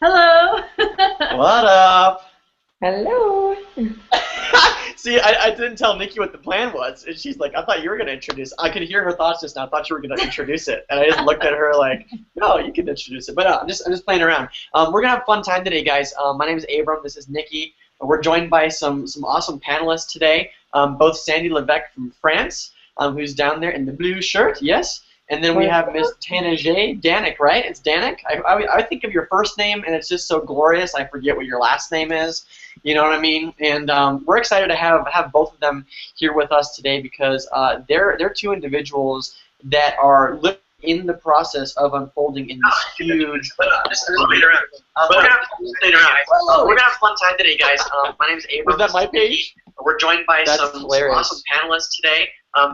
Hello. What up? Hello. See, I didn't tell Nikki what the plan was. And she's like, I thought you were going to introduce. I could hear her thoughts just now. I thought you were going to introduce it. And I just looked at her like, no, you can introduce it. But no, I'm just playing around. We're going to have a fun time today, guys. My name is Abram. This is Nikki. We're joined by some awesome panelists today. Both Sandy Levesque from France, who's down there in the blue shirt, yes. And then we have Miss Tanajay Danik, right? It's Danik. I think of your first name, and it's just so glorious. I forget what your last name is. You know what I mean? And we're excited to have both of them here with us today because they're two individuals that are living in the process of unfolding in this huge. Just wait around. We're gonna have a fun time today, guys. My name is Abram. Was that my page? We're joined by That's some hilarious. awesome panelists today.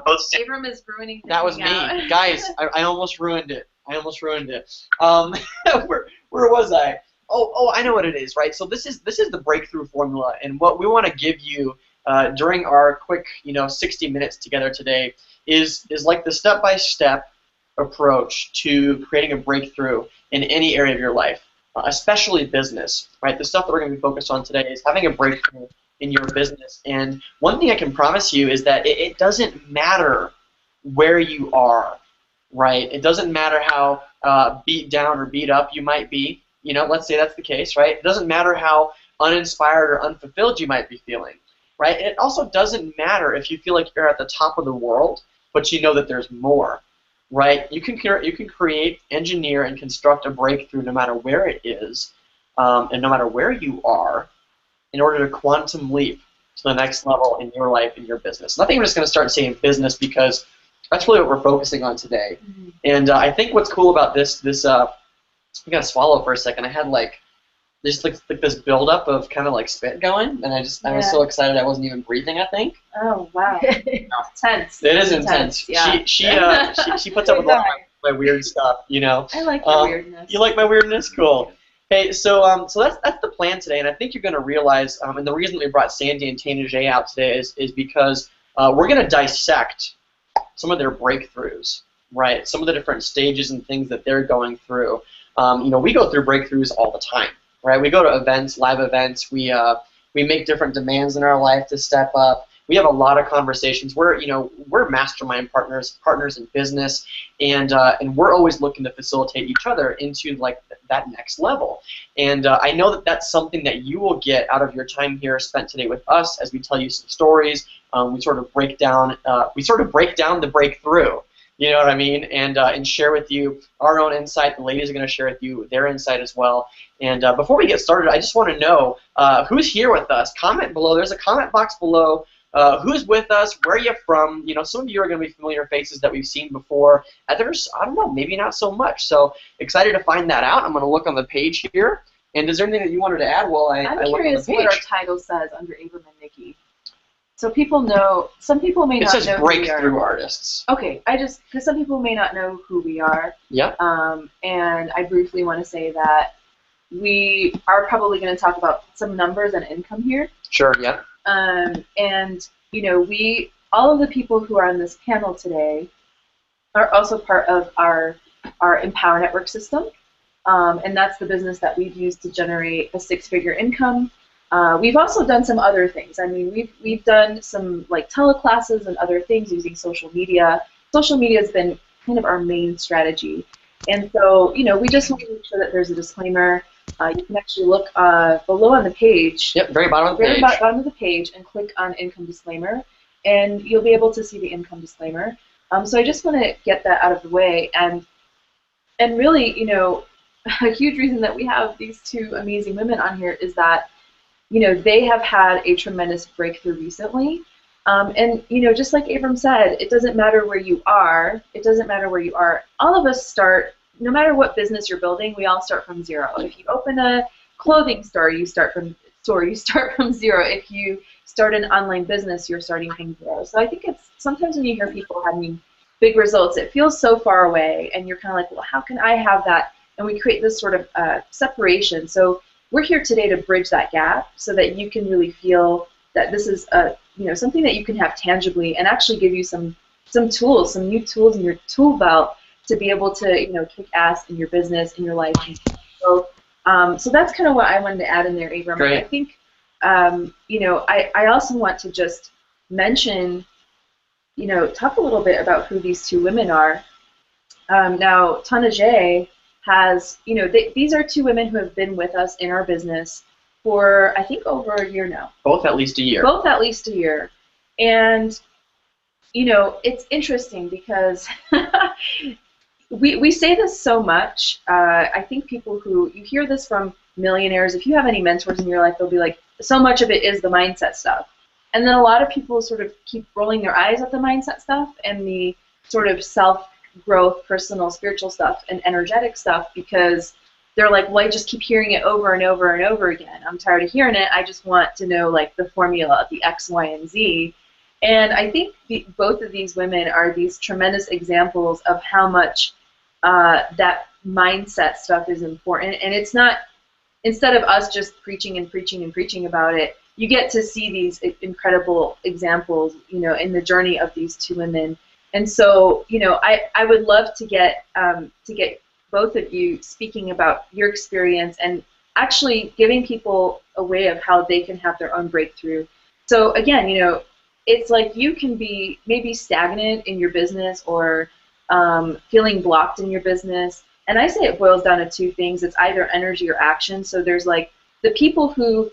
Both. Abram is ruining. That was hanging out. me, guys. I almost ruined it. Where was I? Oh, I know what it is, right? So this is the breakthrough formula, and what we want to give you during our quick, 60 minutes together today is like the step-by-step approach to creating a breakthrough in any area of your life, especially business, right? The stuff that we're going to be focused on today is having a breakthrough in your business. And one thing I can promise you is that it doesn't matter where you are, right? It doesn't matter how beat down or beat up you might be. Let's say that's the case, right? It doesn't matter how uninspired or unfulfilled you might be feeling, right? And it also doesn't matter if you feel like you're at the top of the world, but you know that there's more, right? You can create, engineer, and construct a breakthrough no matter where it is, and no matter where you are, in order to quantum leap to the next level in your life, in your business. And I think we're just going to start saying business because that's really what we're focusing on today. Mm-hmm. And I think what's cool about this I gotta swallow for a second. I had there's like this buildup of kind of like spit going, and I was so excited I wasn't even breathing. I think. Oh wow. Tense. It is intense. Yeah. She puts up with a lot of my weird stuff. I like your weirdness. You like my weirdness? Cool. Hey, so that's the plan today, and I think you're going to realize, and the reason we brought Sandy and Tanajay out today is because we're going to dissect some of their breakthroughs, right? Some of the different stages and things that they're going through. We go through breakthroughs all the time, right? We go to events, live events. We make different demands in our life to step up. We have a lot of conversations. We're mastermind partners in business, and we're always looking to facilitate each other into that next level. And I know that that's something that you will get out of your time here spent today with us as we tell you some stories. We sort of break down the breakthrough. You know what I mean? And share with you our own insight. The ladies are going to share with you their insight as well. And before we get started, I just want to know who's here with us. Comment below. There's a comment box below. Who's with us? Where are you from? Some of you are going to be familiar faces that we've seen before. Others, I don't know, maybe not so much. So excited to find that out. I'm going to look on the page here. And is there anything that you wanted to add while I look on the page? I'm curious what our title says under Abram and Nikki. So people know, some people may not know. It says breakthrough artists. Okay, because some people may not know who we are. Yep. And I briefly want to say that we are probably going to talk about some numbers and income here. Sure, yeah. And, all of the people who are on this panel today are also part of our Empower Network system. And that's the business that we've used to generate a six-figure income. We've also done some other things. I mean, we've done some teleclasses and other things using social media. Social media has been kind of our main strategy. And so, we just want to make sure that there's a disclaimer. You can actually look below on the page. Yep, very bottom of the page. Very bottom of the page, and click on income disclaimer, and you'll be able to see the income disclaimer. So I just want to get that out of the way, and really, a huge reason that we have these two amazing women on here is that, they have had a tremendous breakthrough recently. And, just like Abram said, it doesn't matter where you are. It doesn't matter where you are. All of us start, no matter what business you're building, we all start from zero. If you open a clothing store, you start from zero. If you start an online business, you're starting from zero. So I think it's sometimes when you hear people having big results, it feels so far away, and you're kind of like, well, how can I have that? And we create this sort of separation. So we're here today to bridge that gap so that you can really feel that this is something that you can have tangibly and actually give you some tools, some new tools in your tool belt to be able to kick ass in your business, in your life. So So that's kind of what I wanted to add in there, Abram. Great. I think, I also want to just mention, talk a little bit about who these two women are. Now, Tana J has, these are two women who have been with us in our business for, I think, over a year now. Both at least a year. Both at least a year. And, it's interesting because we say this so much. I think people who, you hear this from millionaires, if you have any mentors in your life, they'll be like, so much of it is the mindset stuff. And then a lot of people sort of keep rolling their eyes at the mindset stuff and the sort of self-growth, personal, spiritual stuff and energetic stuff because they're like, well, I just keep hearing it over and over and over again. I'm tired of hearing it. I just want to know, like, the formula, the X, Y, and Z. And I think both of these women are these tremendous examples of how much that mindset stuff is important. And it's not, instead of us just preaching and preaching and preaching about it, you get to see these incredible examples, in the journey of these two women. And so, I would love to get both of you speaking about your experience and actually giving people a way of how they can have their own breakthrough. So again, it's like you can be maybe stagnant in your business or feeling blocked in your business. And I say it boils down to two things. It's either energy or action. So there's like the people who,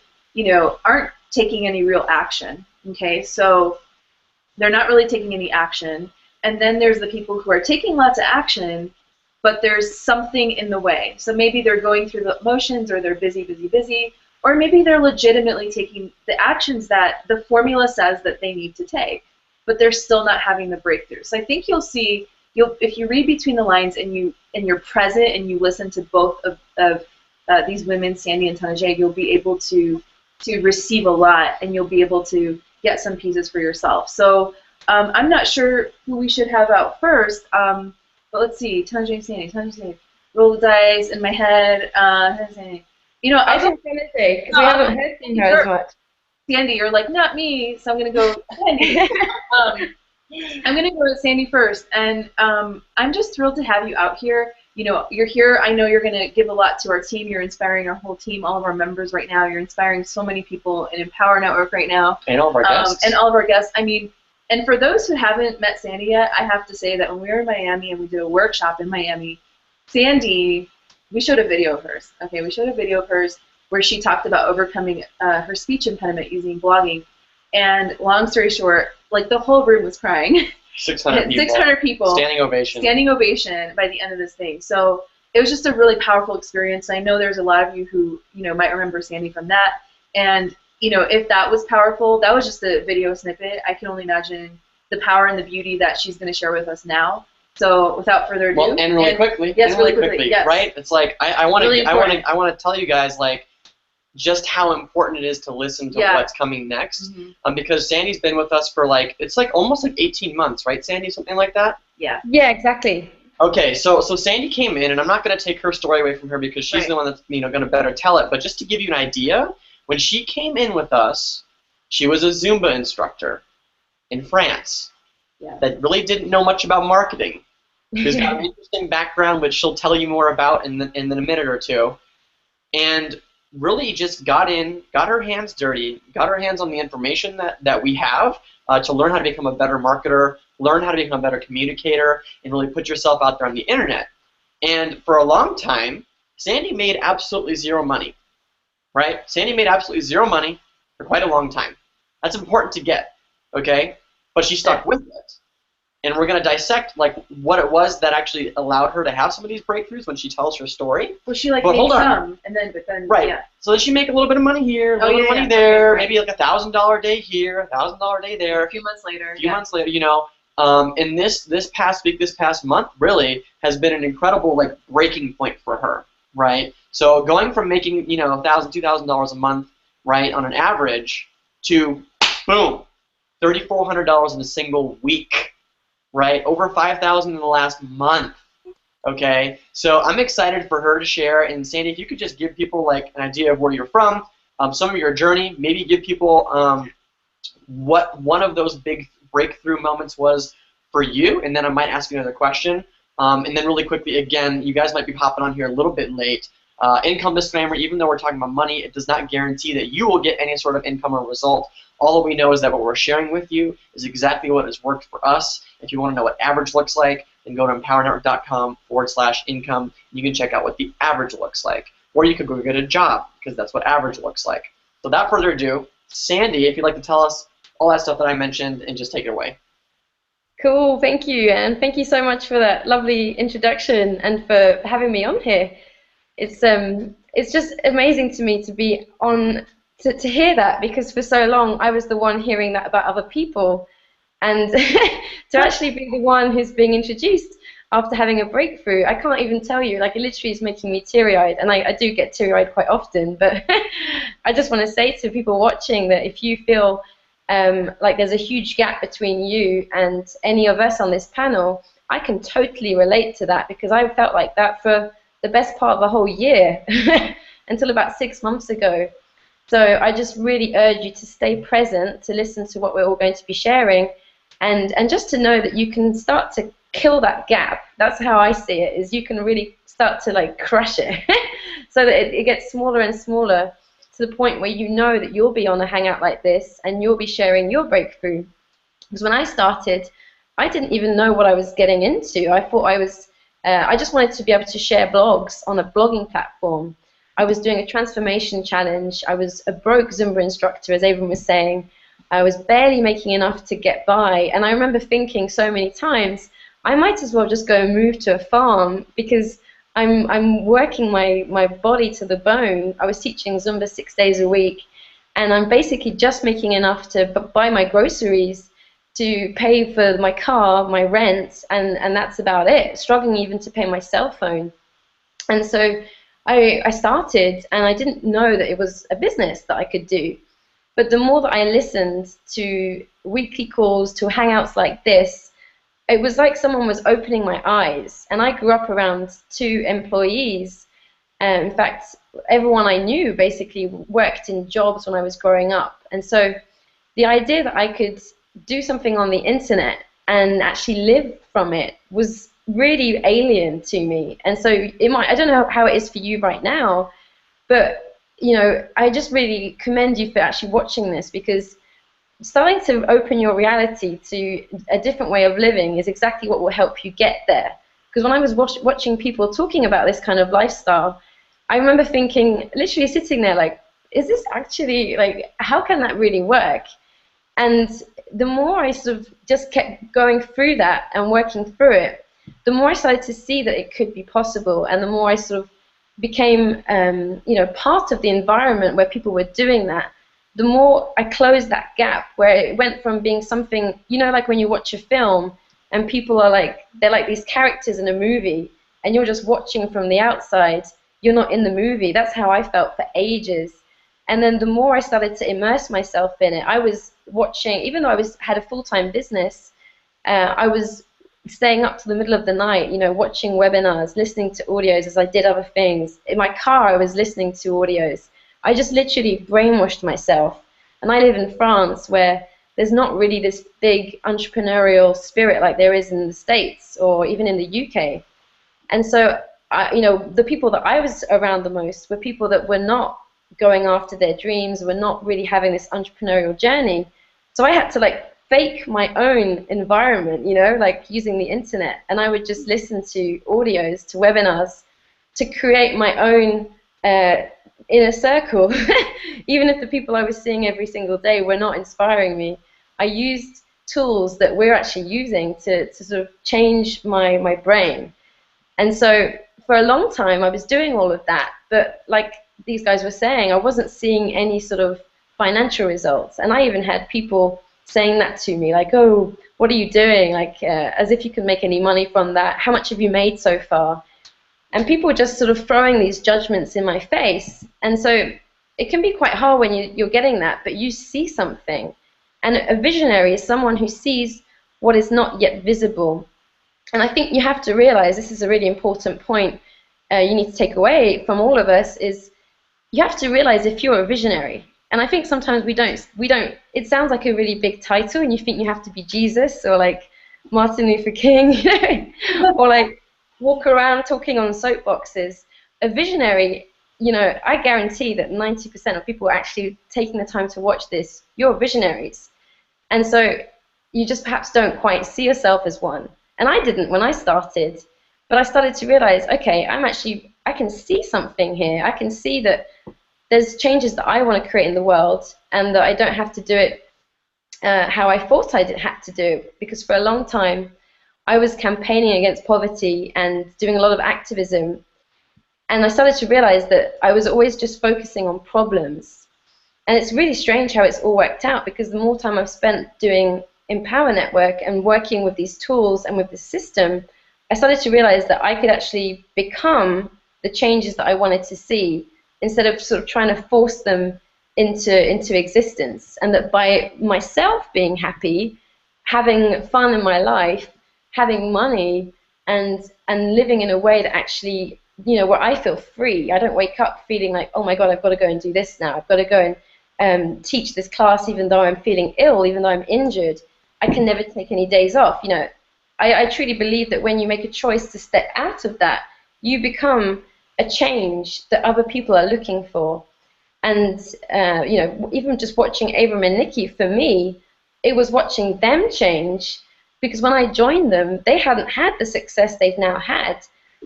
aren't taking any real action. Okay, so they're not really taking any action. And then there's the people who are taking lots of action, but there's something in the way. So maybe they're going through the motions, or they're busy, busy, busy, or maybe they're legitimately taking the actions that the formula says that they need to take, but they're still not having the breakthrough. So I think you'll see, if you read between the lines and you're present and you listen to both of these women, Sandy and Tana J, you'll be able to receive a lot, and you'll be able to get some pieces for yourself. So I'm not sure who we should have out first, but let's see. Tana J, Sandy. Roll the dice in my head. Sandy. I was going to say, because we haven't heard from her as much. Sandy, you're like, not me, so I'm going to go Sandy. I'm going to go with Sandy first, and I'm just thrilled to have you out here. You're here. I know you're going to give a lot to our team. You're inspiring our whole team, all of our members right now. You're inspiring so many people in Empower Network right now. And all of our guests. And all of our guests. I mean, and for those who haven't met Sandy yet, I have to say that when we were in Miami and we did a workshop in Miami, Sandy, we showed a video of hers. Okay, we showed a video of hers where she talked about overcoming her speech impediment using blogging. And long story short, like the whole room was crying. 600 people. 600 people. Standing ovation. Standing ovation by the end of this thing. So it was just a really powerful experience. I know there's a lot of you who, might remember Sandy from that. And, if that was powerful, that was just a video snippet. I can only imagine the power and the beauty that she's going to share with us now. So without further ado. Well, and really quickly. Yes, and really quickly. Yes. Right? It's like, I want Really to tell you guys, like, just how important it is to listen to what's coming next. Mm-hmm. Because Sandy's been with us for it's almost 18 months, right, Sandy? Something like that? Yeah. Yeah, exactly. Okay, so Sandy came in, and I'm not going to take her story away from her because she's the one that's going to better tell it. But just to give you an idea, when she came in with us, she was a Zumba instructor in France that really didn't know much about marketing. She's got an interesting background, which she'll tell you more about in a minute or two. And really just got her hands dirty, got her hands on the information that we have to learn how to become a better marketer, learn how to become a better communicator, and really put yourself out there on the internet. And for a long time, Sandy made absolutely zero money, right? Sandy made absolutely zero money for quite a long time. That's important to get, okay? But she stuck with it. And we're going to dissect what it was that actually allowed her to have some of these breakthroughs when she tells her story. Well, she made some, and then right. Yeah. So then she make a little bit of money here, a little bit of money there, maybe like $1,000 a day here, $1,000 a day there. A few months later. And this past week, this past month, really has been an incredible breaking point for her, right? So going from making $1,000, $2,000 a month, right, on an average, to boom, $3,400 in a single week. Right, over 5,000 in the last month. Okay, so I'm excited for her to share. And Sandy, if you could just give people an idea of where you're from, some of your journey, maybe give people what one of those big breakthrough moments was for you, and then I might ask you another question. And then really quickly, again, you guys might be hopping on here a little bit late. Income disclaimer, even though we're talking about money, it does not guarantee that you will get any sort of income or result. All that we know is that what we're sharing with you is exactly what has worked for us. If you want to know what average looks like, then go to empowernetwork.com/income. You can check out what the average looks like. Or you could go get a job, because that's what average looks like. So without further ado, Sandy, if you'd like to tell us all that stuff that I mentioned and just take it away. Cool, thank you, and thank you so much for that lovely introduction and for having me on here. It's just amazing to me to be on to hear that, because for so long I was the one hearing that about other people, and to actually be the one who's being introduced after having a breakthrough, I can't even tell you, like, it literally is making me teary-eyed, and I do get teary-eyed quite often, but I just want to say to people watching that if you feel like there's a huge gap between you and any of us on this panel, I can totally relate to that, because I felt like that for the best part of the whole year until about 6 months ago. So I just really urge you to stay present, to listen to what we're all going to be sharing, and just to know that you can start to kill that gap. That's how I see it, is you can really start to like crush it so that it gets smaller and smaller, to the point where you know that you'll be on a hangout like this and you'll be sharing your breakthrough. Because when I started, I didn't even know what I was getting into. I thought I just wanted to be able to share blogs on a blogging platform. I was doing a transformation challenge. I was a broke Zumba instructor, as Avon was saying. I was barely making enough to get by. And I remember thinking so many times, I might as well just go and move to a farm, because I'm working my body to the bone. I was teaching Zumba 6 days a week, and I'm basically just making enough to buy my groceries, to pay for my car, my rent, and that's about it, struggling even to pay my cell phone. And so I started, and I didn't know that it was a business that I could do. But the more that I listened to weekly calls, to hangouts like this, it was like someone was opening my eyes. And I grew up around 2 employees. In fact, everyone I knew basically worked in jobs when I was growing up. And so the idea that I could do something on the internet and actually live from it was really alien to me. And so I don't know how it is for you right now, but you know, I just really commend you for actually watching this, because starting to open your reality to a different way of living is exactly what will help you get there. Because when I was watching people talking about this kind of lifestyle, I remember thinking, literally sitting there like, is this actually, like, how can that really work? And the more I sort of just kept going through that and working through it, the more I started to see that it could be possible, and the more I sort of became you know, part of the environment where people were doing that, the more I closed that gap, where it went from being something, you know, like when you watch a film and people are like, they're like these characters in a movie, and you're just watching from the outside, you're not in the movie. That's how I felt for ages. And then the more I started to immerse myself in it, I was watching, even though I had a full-time business, I was staying up to the middle of the night, you know, watching webinars, listening to audios as I did other things. In my car, I was listening to audios. I just literally brainwashed myself. And I live in France, where there's not really this big entrepreneurial spirit like there is in the States or even in the UK. And so, you know, the people that I was around the most were people that were not going after their dreams, were not really having this entrepreneurial journey. So I had to like fake my own environment, you know, like using the internet. And I would just listen to audios, to webinars, to create my own inner circle. Even if the people I was seeing every single day were not inspiring me, I used tools that we're actually using to sort of change my brain. And so for a long time I was doing all of that, but like these guys were saying, I wasn't seeing any sort of financial results. And I even had people saying that to me, like, oh, what are you doing? Like, as if you can make any money from that. How much have you made so far? And people were just sort of throwing these judgments in my face. And so it can be quite hard when you're getting that, but you see something. And a visionary is someone who sees what is not yet visible. And I think you have to realize, this is a really important point you need to take away from all of us, is you have to realize if you're a visionary. And I think sometimes we don't, it sounds like a really big title, and you think you have to be Jesus or like Martin Luther King, you know, or like walk around talking on soapboxes. A visionary I guarantee that 90% of people who are actually taking the time to watch this, you're visionaries. And so you just perhaps don't quite see yourself as one. And I didn't when I started, but I started to realize, okay, I can see something here. I can see that there's changes that I want to create in the world, and that I don't have to do it how I thought I had to do it. Because for a long time, I was campaigning against poverty and doing a lot of activism. And I started to realize that I was always just focusing on problems. And it's really strange how it's all worked out, because the more time I've spent doing Empower Network and working with these tools and with this system, I started to realize that I could actually become the changes that I wanted to see, instead of sort of trying to force them into existence. And that by myself being happy, having fun in my life, having money, and living in a way that actually, where I feel free. I don't wake up feeling like, oh my God, I've got to go and do this now. I've got to go and teach this class even though I'm feeling ill, even though I'm injured. I can never take any days off. I truly believe that when you make a choice to step out of that, you become a change that other people are looking for. And, even just watching Abram and Nikki, for me, it was watching them change, because when I joined them, they hadn't had the success they've now had.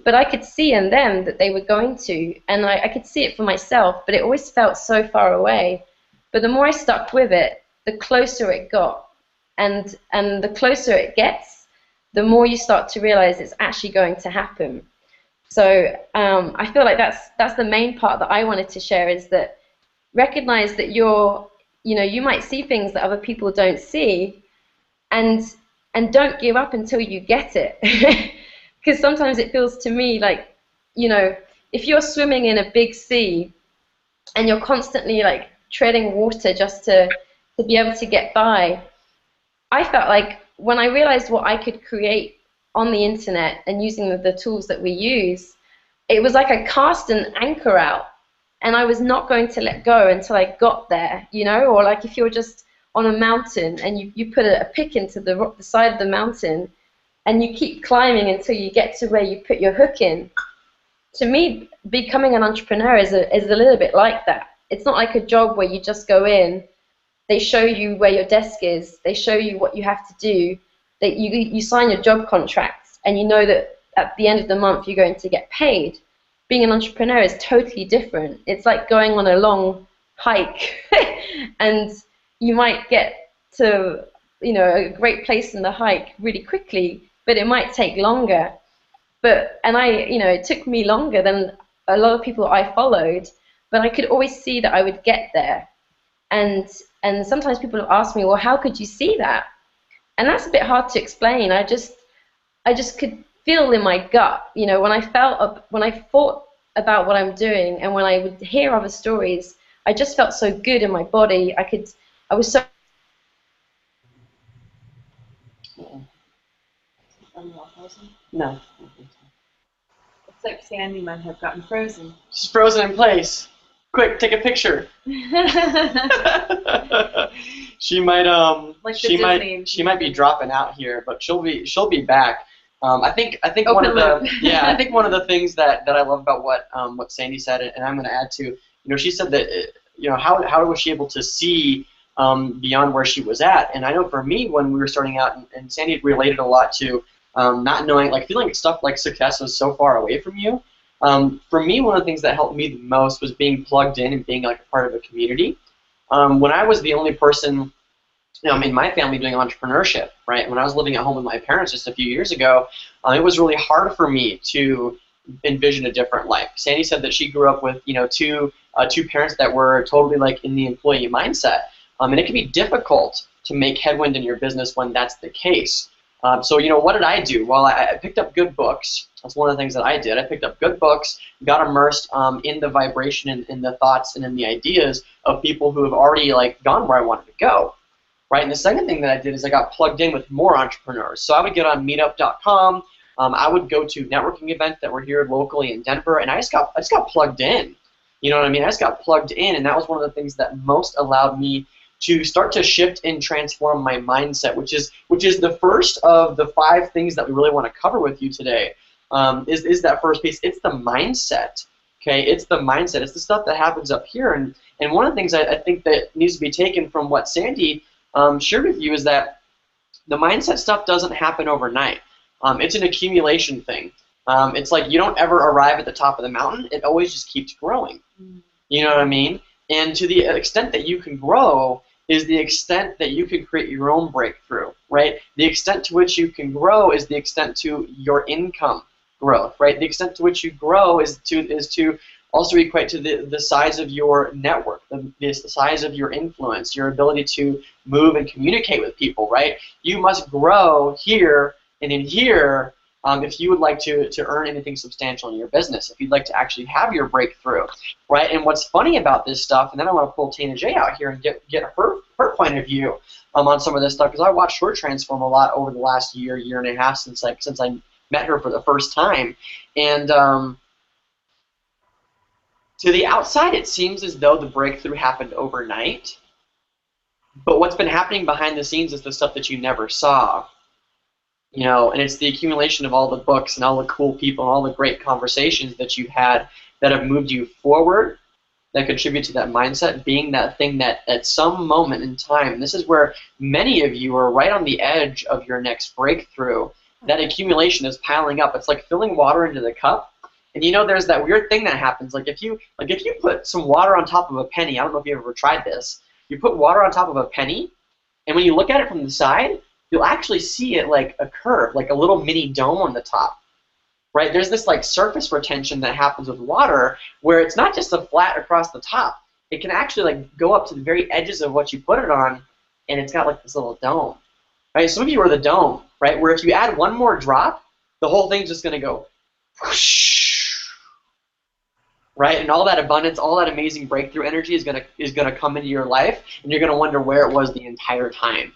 But I could see in them that they were going to, and I could see it for myself, but it always felt so far away. But the more I stuck with it, the closer it got. And the closer it gets, the more you start to realize it's actually going to happen. So I feel like that's the main part that I wanted to share, is that recognize that you might see things that other people don't see, and don't give up until you get it. Because sometimes it feels to me like, if you're swimming in a big sea and you're constantly like treading water just to be able to get by, I felt like when I realized what I could create on the internet and using the tools that we use, it was like I cast an anchor out, and I was not going to let go until I got there, or like if you're just on a mountain and you put a pick into the side of the mountain, and you keep climbing until you get to where you put your hook in. To me, becoming an entrepreneur is a little bit like that. It's not like a job where you just go in, they show you where your desk is, they show you what you have to do, that you sign your job contracts, and you know that at the end of the month you're going to get paid. Being an entrepreneur is totally different. It's like going on a long hike, and you might get to a great place in the hike really quickly, but it might take longer. It took me longer than a lot of people I followed, but I could always see that I would get there. And sometimes people have asked me, well, how could you see that? And that's a bit hard to explain. I just could feel in my gut, when I thought about what I'm doing, and when I would hear other stories, I just felt so good in my body. I was so. No. Looks like Sandy might have gotten frozen. She's frozen in place. Quick, take a picture. She might she might be dropping out here, but she'll be back. I think one of the things that I love about what Sandy said, and I'm going to add to, she said that how was she able to see beyond where she was at? And I know for me, when we were starting out, and Sandy related a lot to not knowing, like feeling stuff like success was so far away from you. For me, one of the things that helped me the most was being plugged in and being like a part of a community. When I was the only person in my family doing entrepreneurship, right? When I was living at home with my parents just a few years ago, it was really hard for me to envision a different life. Sandy said that she grew up with two parents that were totally like in the employee mindset, and it can be difficult to make headwind in your business when that's the case. So what did I do? Well, I picked up good books. That's one of the things that I did. I picked up good books, got immersed in the vibration and in the thoughts and in the ideas of people who have already like gone where I wanted to go. Right, and the second thing that I did is I got plugged in with more entrepreneurs. So I would get on Meetup.com. I would go to networking events that were here locally in Denver, and I just got plugged in. You know what I mean? I just got plugged in, and that was one of the things that most allowed me to start to shift and transform my mindset, which is the first of the 5 things that we really want to cover with you today. Is that first piece? It's the mindset. Okay, it's the mindset. It's the stuff that happens up here. And one of the things I think that needs to be taken from what Sandy shared with you is that the mindset stuff doesn't happen overnight. It's an accumulation thing. It's like you don't ever arrive at the top of the mountain. It always just keeps growing. You know what I mean? And to the extent that you can grow is the extent that you can create your own breakthrough, right? The extent to which you can grow is the extent to your income growth, right? The extent to which you grow is to also equate to the size of your network, the size of your influence, your ability to move and communicate with people, right? You must grow here and in here if you would like to earn anything substantial in your business, if you'd like to actually have your breakthrough, right? And what's funny about this stuff, and then I want to pull Tina J out here and get her point of view on some of this stuff, because I watched her transform a lot over the last year and a half since I met her for the first time. And to the outside, it seems as though the breakthrough happened overnight. But what's been happening behind the scenes is the stuff that you never saw. You know, and it's the accumulation of all the books and all the cool people and all the great conversations that you've had that have moved you forward, that contribute to that mindset, being that thing that at some moment in time, and this is where many of you are right on the edge of your next breakthrough, that accumulation is piling up. It's like filling water into the cup. And you know, there's that weird thing that happens. Like if you put some water on top of a penny, I don't know if you've ever tried this, you put water on top of a penny, and when you look at it from the side, you'll actually see it like a curve, like a little mini dome on the top, right? There's this like surface retention that happens with water where it's not just a flat across the top. It can actually like go up to the very edges of what you put it on, and it's got like this little dome, right? Some of you are the dome, right? Where if you add one more drop, the whole thing's just gonna go whoosh, right? And all that abundance, all that amazing breakthrough energy is gonna come into your life, and you're gonna wonder where it was the entire time.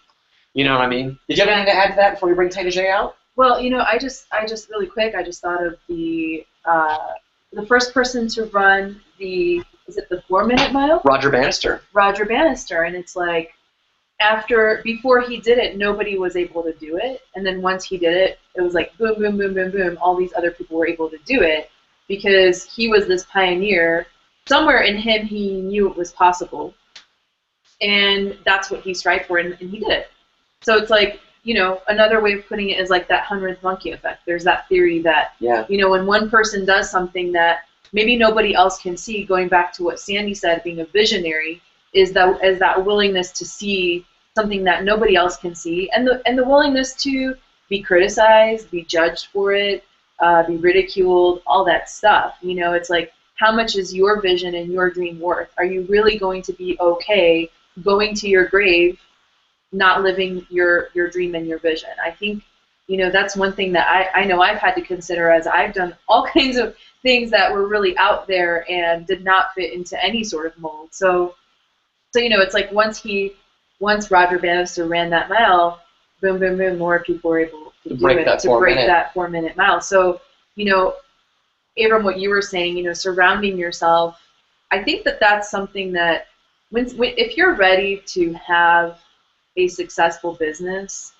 You know what I mean? Did you have anything to add to that before we bring Tina J out? Well, you know, I just really quick, I just thought of the first person to run the 4-minute mile? Roger Bannister. Roger Bannister, and it's like before he did it, nobody was able to do it, and then once he did it, it was like boom, boom, boom, boom, boom. All these other people were able to do it because he was this pioneer. Somewhere in him, he knew it was possible, and that's what he strived for, and he did it. So it's like, you know, another way of putting it is like that 100th monkey effect. There's that theory that, you know, when one person does something that maybe nobody else can see, going back to what Sandy said, being a visionary, is that willingness to see something that nobody else can see, and the willingness to be criticized, be judged for it, be ridiculed, all that stuff. You know, it's like, how much is your vision and your dream worth? Are you really going to be okay going to your grave not living your dream and your vision? I think, you know, that's one thing that I know I've had to consider as I've done all kinds of things that were really out there and did not fit into any sort of mold. So you know, it's like once Roger Bannister ran that mile, boom, boom, boom, more people were able to break that 4-minute mile. So, you know, Abram, what you were saying, you know, surrounding yourself, I think that that's something that if you're ready to have a successful business,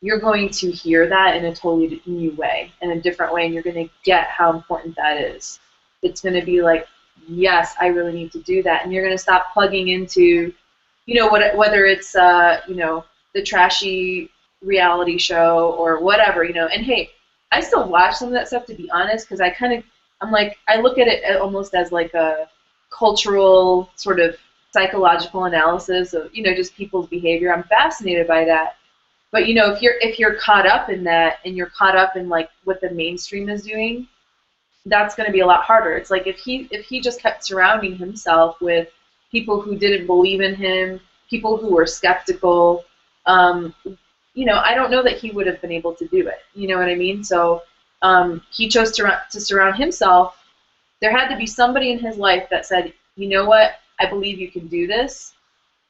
you're going to hear that in a totally new way, in a different way, and you're going to get how important that is. It's going to be like, yes, I really need to do that, and you're going to stop plugging into, you know, whether it's you know, the trashy reality show or whatever, you know. And hey, I still watch some of that stuff, to be honest, because I look at it almost as like a cultural sort of psychological analysis of, you know, just people's behavior. I'm fascinated by that. But, you know, if you're caught up in that, and you're caught up in like what the mainstream is doing, that's going to be a lot harder. It's like if he just kept surrounding himself with people who didn't believe in him, people who were skeptical, you know, I don't know that he would have been able to do it. You know what I mean? So he chose to surround himself. There had to be somebody in his life that said, you know what, I believe you can do this,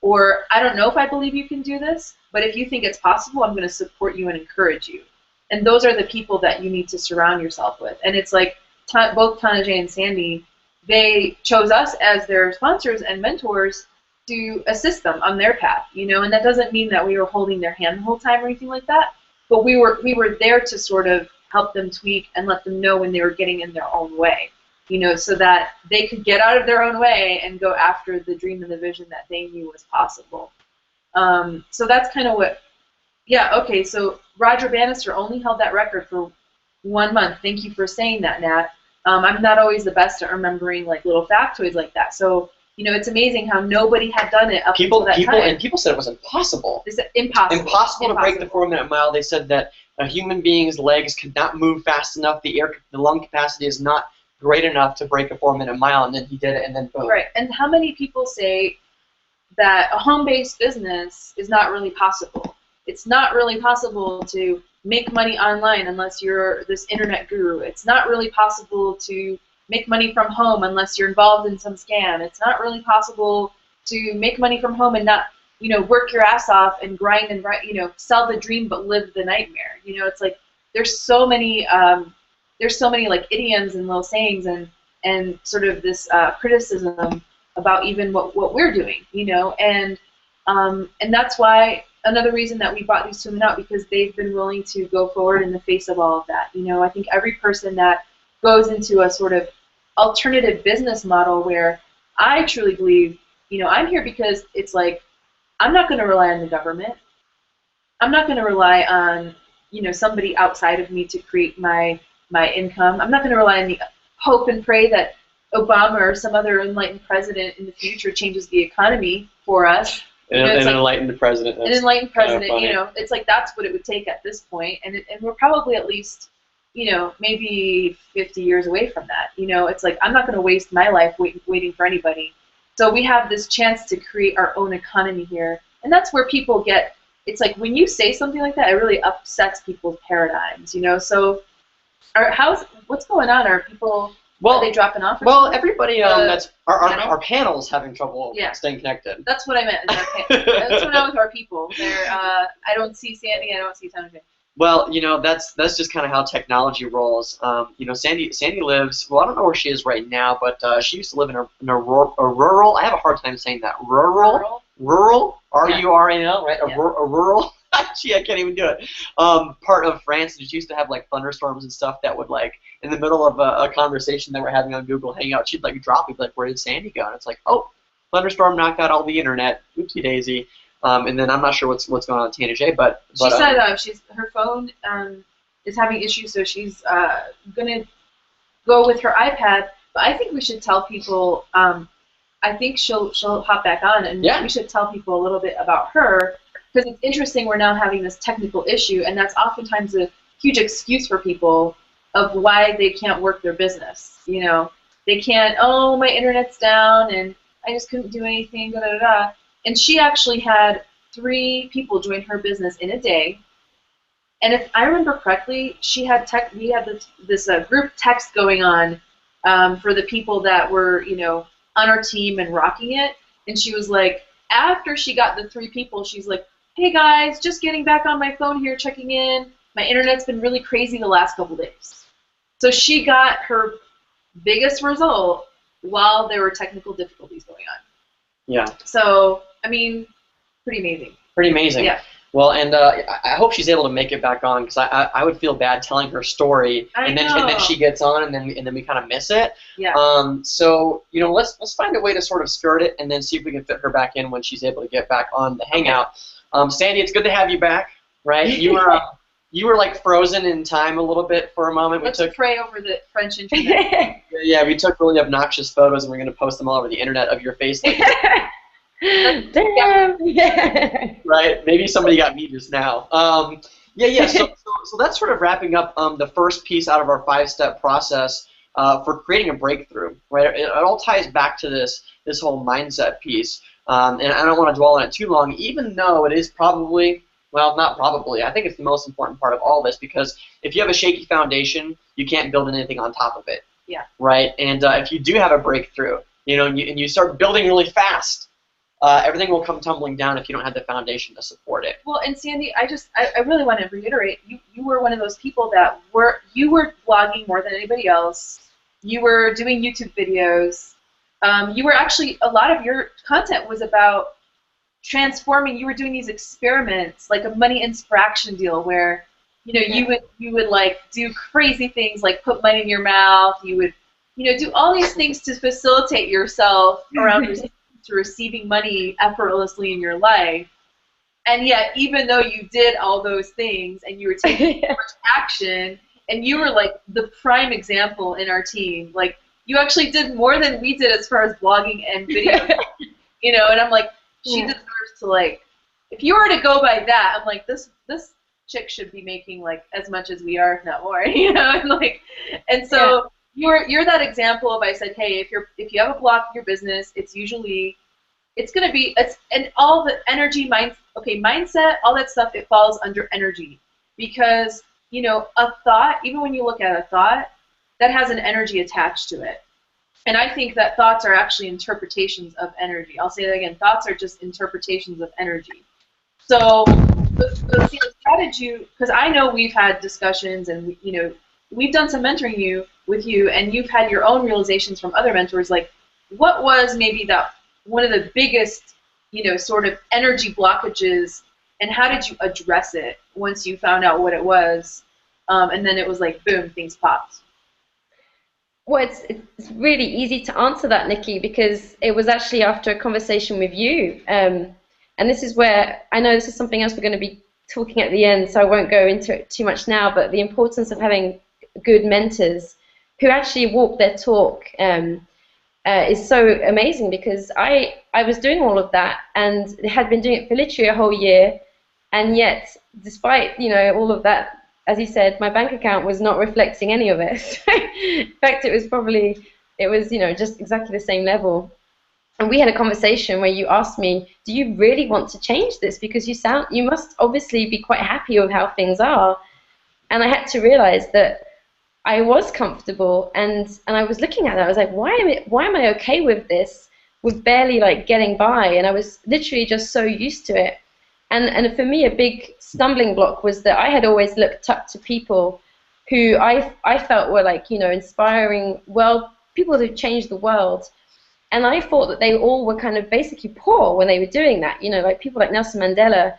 or I don't know if I believe you can do this, but if you think it's possible, I'm going to support you and encourage you. And those are the people that you need to surround yourself with. And it's like both Tina J and Sandy, they chose us as their sponsors and mentors to assist them on their path, you know. And that doesn't mean that we were holding their hand the whole time or anything like that, but we were there to sort of help them tweak and let them know when they were getting in their own way. so that they could get out of their own way and go after the dream and the vision that they knew was possible. So that's kind of what, yeah, okay, so Roger Bannister only held that record for 1 month. Thank you for saying that, Nat. I'm not always the best at remembering like little factoids like that. So, it's amazing how nobody had done it up until that time. And people said it was impossible. They said impossible. Impossible to break the 4-minute mile. They said that a human being's legs could not move fast enough. The lung capacity is not great enough to break a 4-minute mile, and then he did it, and then boom. Right, and how many people say that a home-based business is not really possible? It's not really possible to make money online unless you're this internet guru. It's not really possible to make money from home unless you're involved in some scam. It's not really possible to make money from home and not, work your ass off and grind and sell the dream but live the nightmare. It's like there's so many like idioms and little sayings and sort of this criticism about even what we're doing, and that's why another reason that we brought these two women out, because they've been willing to go forward in the face of all of that. I think every person that goes into a sort of alternative business model where I truly believe, I'm here because it's like I'm not going to rely on the government. I'm not going to rely on, somebody outside of me to create my income. I'm not going to rely on the hope and pray that Obama or some other enlightened president in the future changes the economy for us. An enlightened president. An enlightened president, it's like that's what it would take at this point, and we're probably at least, maybe 50 years away from that. It's like I'm not going to waste my life waiting for anybody. So we have this chance to create our own economy here, and that's where people get. It's like when you say something like that, it really upsets people's paradigms. So, what's going on? Are people? Are they dropping off? Well, everybody that's our panel's having trouble staying connected. That's what I meant. That's what I with our people. I don't see Sandy. I don't see Tony. Well, that's just kind of how technology rolls. Sandy lives. Well, I don't know where she is right now, but she used to live in a rural. I have a hard time saying that. Rural. R-U-R-A-L. Right. Yeah. A rural. Gee, I can't even do it. Part of France, and she used to have like thunderstorms and stuff that would like in the middle of a conversation that we're having on Google Hangout, she'd like drop me like, "Where did Sandy go?" And it's like, "Oh, thunderstorm knocked out all the internet. Oopsie daisy." And then I'm not sure what's going on with Tana J, but she said her phone is having issues, so she's gonna go with her iPad. But I think we should tell people. I think she'll hop back on, and we should tell people a little bit about her. Because it's interesting, we're now having this technical issue, and that's oftentimes a huge excuse for people of why they can't work their business. They can't, my internet's down, and I just couldn't do anything, da-da-da-da. And she actually had 3 people join her business in a day. And if I remember correctly, we had this group text going on for the people that were, on our team and rocking it. And she was like, after she got the 3 people, she's like, "Hey guys, just getting back on my phone here, checking in. My internet's been really crazy the last couple days." So she got her biggest result while there were technical difficulties going on. Yeah. So, I mean, pretty amazing. Pretty amazing. Yeah. Well, and I hope she's able to make it back on, because I would feel bad telling her story and then she gets on and then we kind of miss it. Yeah. So let's find a way to sort of skirt it and then see if we can fit her back in when she's able to get back on the Hangout. Sandy, it's good to have you back. Right? You were like frozen in time a little bit for a moment. Let's pray over the French internet. Yeah, we took really obnoxious photos and we're going to post them all over the internet of your face. Like, damn. Right? Maybe somebody got me just now. So that's sort of wrapping up the first piece out of our 5-step process for creating a breakthrough. Right? It all ties back to this whole mindset piece. And I don't want to dwell on it too long, even though it is probably, well, not probably, I think it's the most important part of all this, because if you have a shaky foundation, you can't build anything on top of it. Yeah. Right? And if you do have a breakthrough, and you start building really fast, everything will come tumbling down if you don't have the foundation to support it. Well, and Sandy, I really want to reiterate, you were one of those people that you were blogging more than anybody else. You were doing YouTube videos. You were actually, a lot of your content was about transforming. You were doing these experiments, like a money infraction deal, where you would like do crazy things, like put money in your mouth. You would do all these things to facilitate yourself around to receiving money effortlessly in your life. And yet, even though you did all those things and you were taking so much action, and you were like the prime example in our team, like you actually did more than we did as far as blogging and video, and I'm like, she deserves to, like, if you were to go by that, I'm like, this chick should be making like as much as we are, if not more, and so you're that example of, I said, hey, if you have a block in your business, it's going to be, and all the energy, mindset, all that stuff, it falls under energy. Because, a thought, even when you look at a thought, that has an energy attached to it. And I think that thoughts are actually interpretations of energy. I'll say that again. Thoughts are just interpretations of energy. So the strategy, because I know we've had discussions and, we've done some mentoring with you, and you've had your own realizations from other mentors. Like, what was maybe that one of the biggest, sort of energy blockages, and how did you address it once you found out what it was? And then it was like, boom, things popped. Well, it's really easy to answer that, Nikki, because it was actually after a conversation with you. And this is where, I know this is something else we're going to be talking at the end, so I won't go into it too much now, but the importance of having good mentors who actually walk their talk is so amazing, because I was doing all of that and had been doing it for literally a whole year, and yet, despite, all of that, as you said, my bank account was not reflecting any of it. In fact, it was just exactly the same level. And we had a conversation where you asked me, do you really want to change this? Because you must obviously be quite happy with how things are. And I had to realize that I was comfortable, and I was looking at it. I was like, why am I okay with this, with barely like getting by? And I was literally just so used to it. And for me, a big stumbling block was that I had always looked up to people who I felt were like, inspiring people who changed the world. And I thought that they all were kind of basically poor when they were doing that. Like people like Nelson Mandela,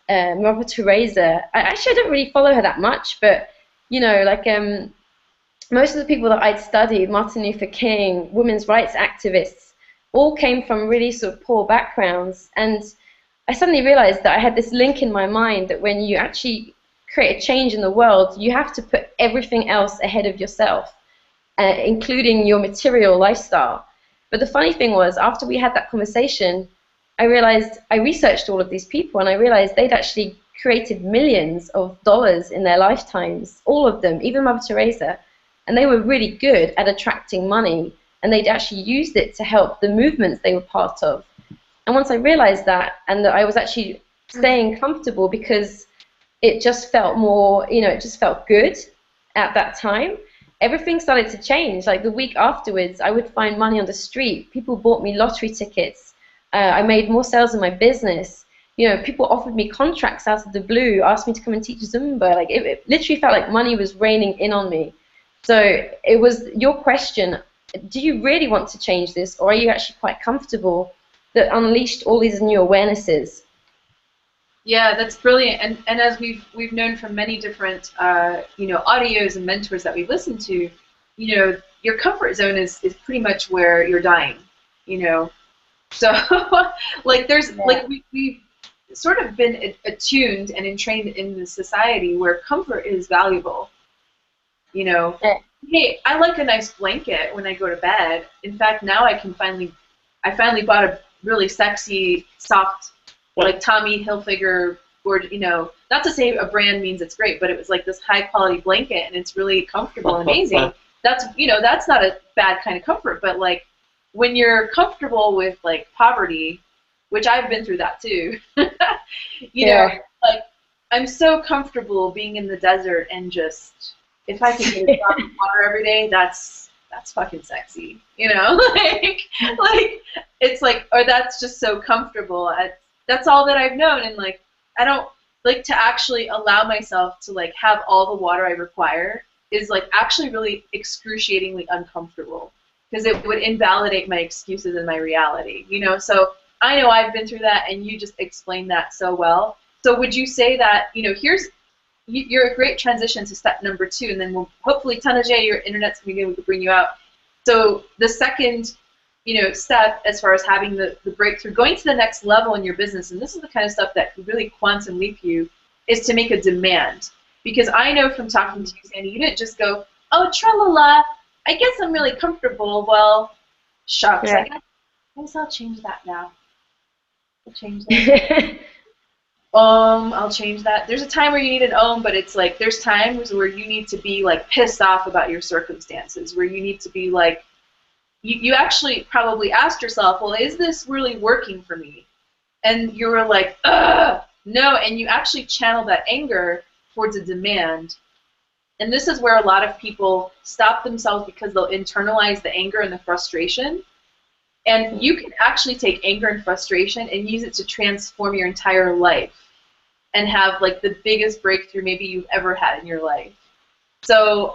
Mother Teresa. I don't really follow her that much, but most of the people that I'd studied, Martin Luther King, women's rights activists, all came from really sort of poor backgrounds. And I suddenly realized that I had this link in my mind that when you actually create a change in the world, you have to put everything else ahead of yourself, including your material lifestyle. But the funny thing was, after we had that conversation, I researched all of these people, and I realized they'd actually created millions of dollars in their lifetimes, all of them, even Mother Teresa, and they were really good at attracting money, and they'd actually used it to help the movements they were part of. And once I realized that, and that I was actually staying comfortable because it just felt more, it just felt good at that time, everything started to change. Like the week afterwards, I would find money on the street. People bought me lottery tickets. I made more sales in my business. People offered me contracts out of the blue, asked me to come and teach Zumba. Like it literally felt like money was raining in on me. So it was your question, do you really want to change this, or are you actually quite comfortable, that unleashed all these new awarenesses? Yeah, that's brilliant. And as we've known from many different audios and mentors that we've listened to, your comfort zone is pretty much where you're dying. So like we've sort of been attuned and entrained in the society where comfort is valuable. Yeah. Hey, I like a nice blanket when I go to bed. In fact, now I finally bought a really sexy, soft, like Tommy Hilfiger board, not to say a brand means it's great, but it was like this high quality blanket, and it's really comfortable and amazing. That's not a bad kind of comfort, but like when you're comfortable with like poverty, which I've been through that too, like I'm so comfortable being in the desert and just, if I can get a drop of water every day, that's fucking sexy, like it's like, or that's just so comfortable. That's all that I've known, and like I don't like to actually allow myself to like have all the water I require is like actually really excruciatingly uncomfortable, because it would invalidate my excuses and my reality, So I know I've been through that, and you just explained that so well. So would you say that, here's you're a great transition to step number 2, and then we'll hopefully, Tanajay, your internet's going to be able to bring you out. So the second, step as far as having the breakthrough, going to the next level in your business, and this is the kind of stuff that could really quantum leap you, is to make a demand. Because I know from talking to you, Sandy, you didn't just go, oh, tra-la-la, I guess I'm really comfortable. Well, shucks, Yeah. I guess I'll change that now. I'll change that. I'll change that. There's a time where you need an but it's like there's times where you need to be like pissed off about your circumstances, where you need to be like, you actually probably asked yourself, well, is this really working for me? And you were like, ugh, no, and you actually channel that anger towards a demand. And this is where a lot of people stop themselves because they'll internalize the anger and the frustration. And you can actually take anger and frustration and use it to transform your entire life and have like the biggest breakthrough maybe you've ever had in your life. So,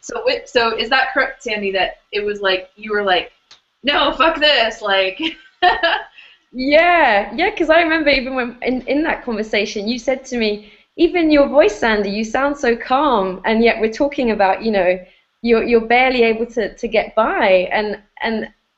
so is that correct, Sandy? That it was like you were like, no, fuck this, like. Yeah, because I remember even when in that conversation, you said to me, even your voice, Sandy, you sound so calm, and yet we're talking about, you're barely able to get by, and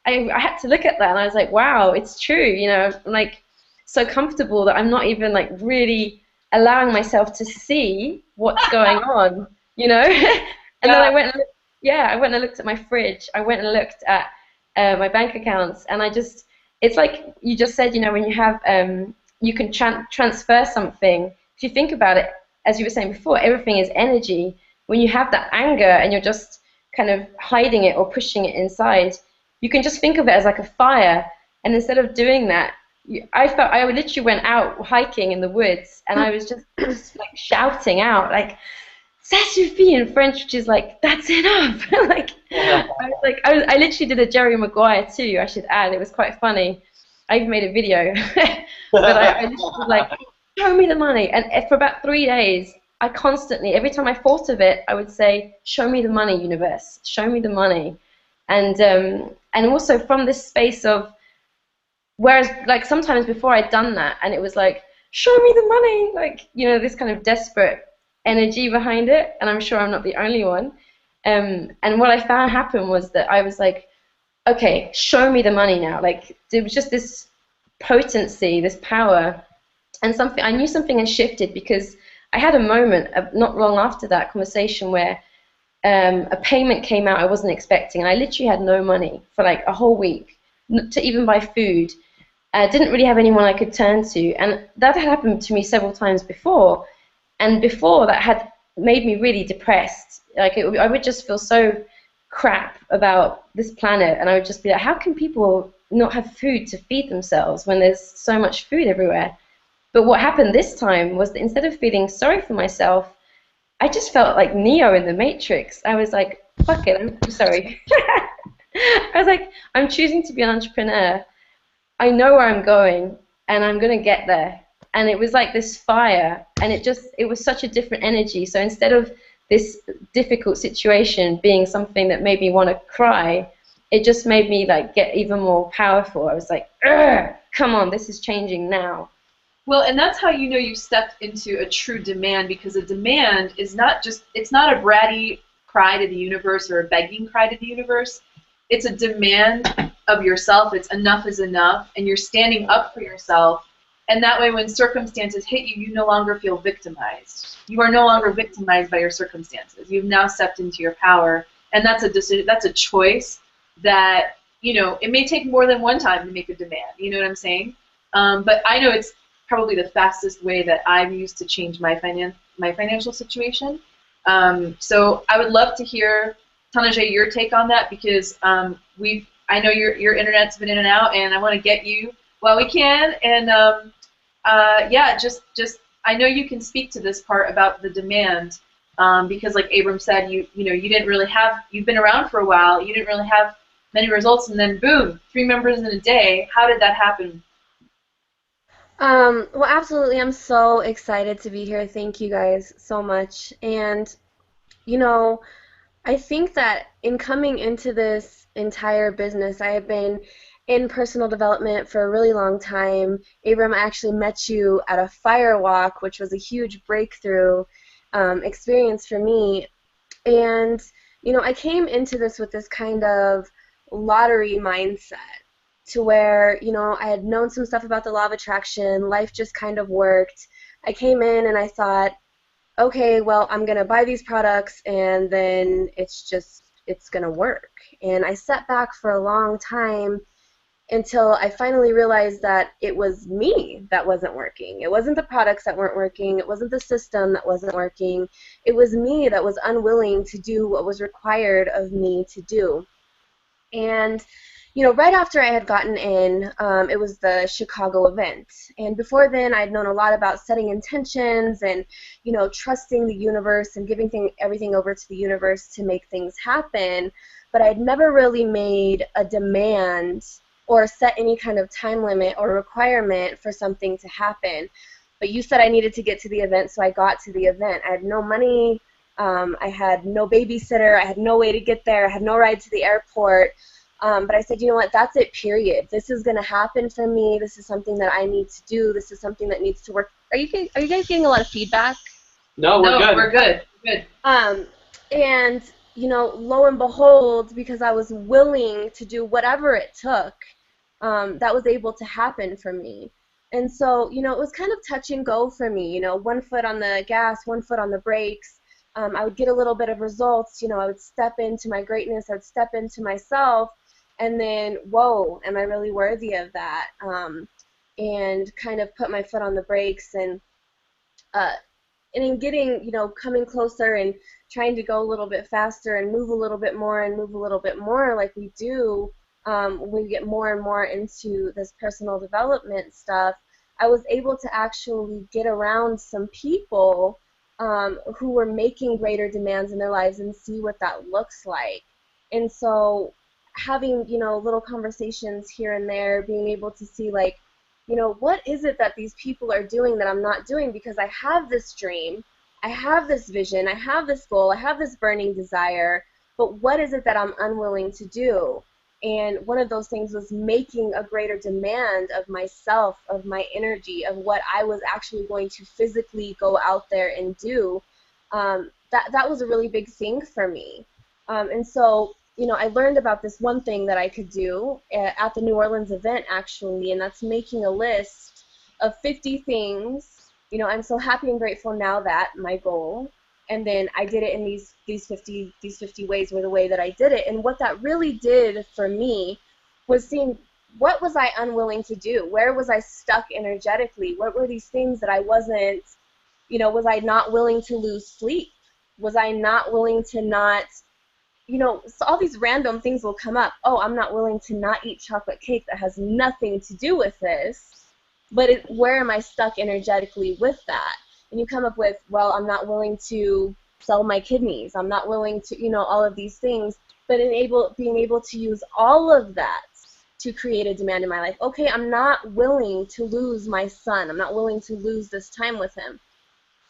I had to look at that, and I was like, wow, it's true, I'm like so comfortable that I'm not even like really allowing myself to see what's going on, And then I went and looked at my fridge, I went and looked at my bank accounts, and it's like you just said, when you have, you can transfer something. If you think about it, as you were saying before, everything is energy. When you have that anger and you're just kind of hiding it or pushing it inside, you can just think of it as like a fire. And instead of doing that, I literally went out hiking in the woods, and I was just like shouting out, like, ça suffit in French, which is like, that's enough. I literally did a Jerry Maguire too, I should add. It was quite funny. I even made a video. But I literally was like, show me the money. And for about 3 days, I constantly, every time I thought of it, I would say, show me the money, universe. Show me the money. And also from this space of, whereas like sometimes before I'd done that, and it was like, show me the money, like, this kind of desperate energy behind it, and I'm sure I'm not the only one. And what I found happened was that I was like, okay, show me the money now. Like, there was just this potency, this power, and I knew something had shifted, because I had a moment not long after that conversation where a payment came out I wasn't expecting, and I literally had no money for like a whole week to even buy food. I didn't really have anyone I could turn to, and that had happened to me several times before. And before, that had made me really depressed. Like, I would just feel so crap about this planet, and I would just be like, how can people not have food to feed themselves when there's so much food everywhere? But what happened this time was that instead of feeling sorry for myself, I just felt like Neo in the Matrix. I was like, fuck it, I'm sorry. I was like, I'm choosing to be an entrepreneur. I know where I'm going, and I'm going to get there. And it was like this fire, and it was such a different energy. So instead of this difficult situation being something that made me want to cry, it just made me like get even more powerful. I was like, come on, this is changing now. Well, and that's how you know you've stepped into a true demand, because a demand is it's not a bratty cry to the universe or a begging cry to the universe. It's a demand of yourself. It's enough is enough, and you're standing up for yourself. And that way, when circumstances hit you, you no longer feel victimized. You are no longer victimized by your circumstances. You've now stepped into your power, and that's a decision. That's a choice that, it may take more than one time to make a demand. You know what I'm saying? But I know it's probably the fastest way that I've used to change my financial situation. So I would love to hear, Tanajay, your take on that, because I know your internet's been in and out, and I want to get you while we can. And just I know you can speak to this part about the demand, because like Abram said, you didn't really you've been around for a while, you didn't really have many results, and then boom, 3 members in a day. How did that happen? Well, absolutely. I'm so excited to be here. Thank you guys so much. And, I think that in coming into this entire business, I have been in personal development for a really long time. Abram, I actually met you at a fire walk, which was a huge breakthrough. experience for me. And, I came into this with this kind of lottery mindset to where, I had known some stuff about the law of attraction. Life just kind of worked. I came in and I thought, okay, well, I'm going to buy these products and then it's going to work. And I sat back for a long time until I finally realized that it was me that wasn't working. It wasn't the products that weren't working. It wasn't the system that wasn't working. It was me that was unwilling to do what was required of me to do. And, right after I had gotten in, it was the Chicago event. And before then, I'd known a lot about setting intentions and, trusting the universe and giving everything over to the universe to make things happen. But I'd never really made a demand or set any kind of time limit or requirement for something to happen. But you said I needed to get to the event, so I got to the event. I had no money. I had no babysitter. I had no way to get there. I had no ride to the airport. But I said, you know what, that's it, period. This is going to happen for me. This is something that I need to do. This is something that needs to work. Are you guys getting a lot of feedback? No, we're good. We're good. Good. And, lo and behold, because I was willing to do whatever it took, that was able to happen for me. And so, it was kind of touch and go for me, one foot on the gas, one foot on the brakes. I would get a little bit of results, I would step into my greatness, I'd step into myself, and then, whoa, am I really worthy of that? And kind of put my foot on the brakes and in getting, coming closer and trying to go a little bit faster and move a little bit more and move a little bit more like we do when we get more and more into this personal development stuff, I was able to actually get around some people who were making greater demands in their lives and see what that looks like. And so having, little conversations here and there, being able to see like, what is it that these people are doing that I'm not doing, because I have this dream, I have this vision, I have this goal, I have this burning desire, but what is it that I'm unwilling to do? And one of those things was making a greater demand of myself, of my energy, of what I was actually going to physically go out there and do. That was a really big thing for me. And so, I learned about this one thing that I could do at the New Orleans event, actually, and that's making a list of 50 things. I'm so happy and grateful now that my goal. And then I did it in these 50 ways were the way that I did it. And what that really did for me was seeing what was I unwilling to do? Where was I stuck energetically? What were these things that I wasn't, was I not willing to lose sleep? Was I not willing to not, so all these random things will come up. Oh, I'm not willing to not eat chocolate cake that has nothing to do with this. But where am I stuck energetically with that? And you come up with, well, I'm not willing to sell my kidneys. I'm not willing to, all of these things. But being able to use all of that to create a demand in my life. Okay, I'm not willing to lose my son. I'm not willing to lose this time with him.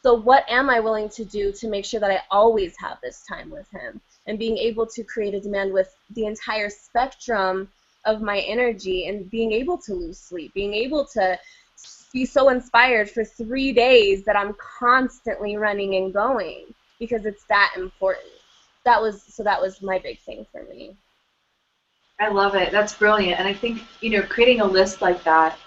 So what am I willing to do to make sure that I always have this time with him? And being able to create a demand with the entire spectrum of my energy and being able to lose sleep, being able to be so inspired for 3 days that I'm constantly running and going because it's that important. That was my big thing for me. I love it. That's brilliant. And I think, creating a list like that,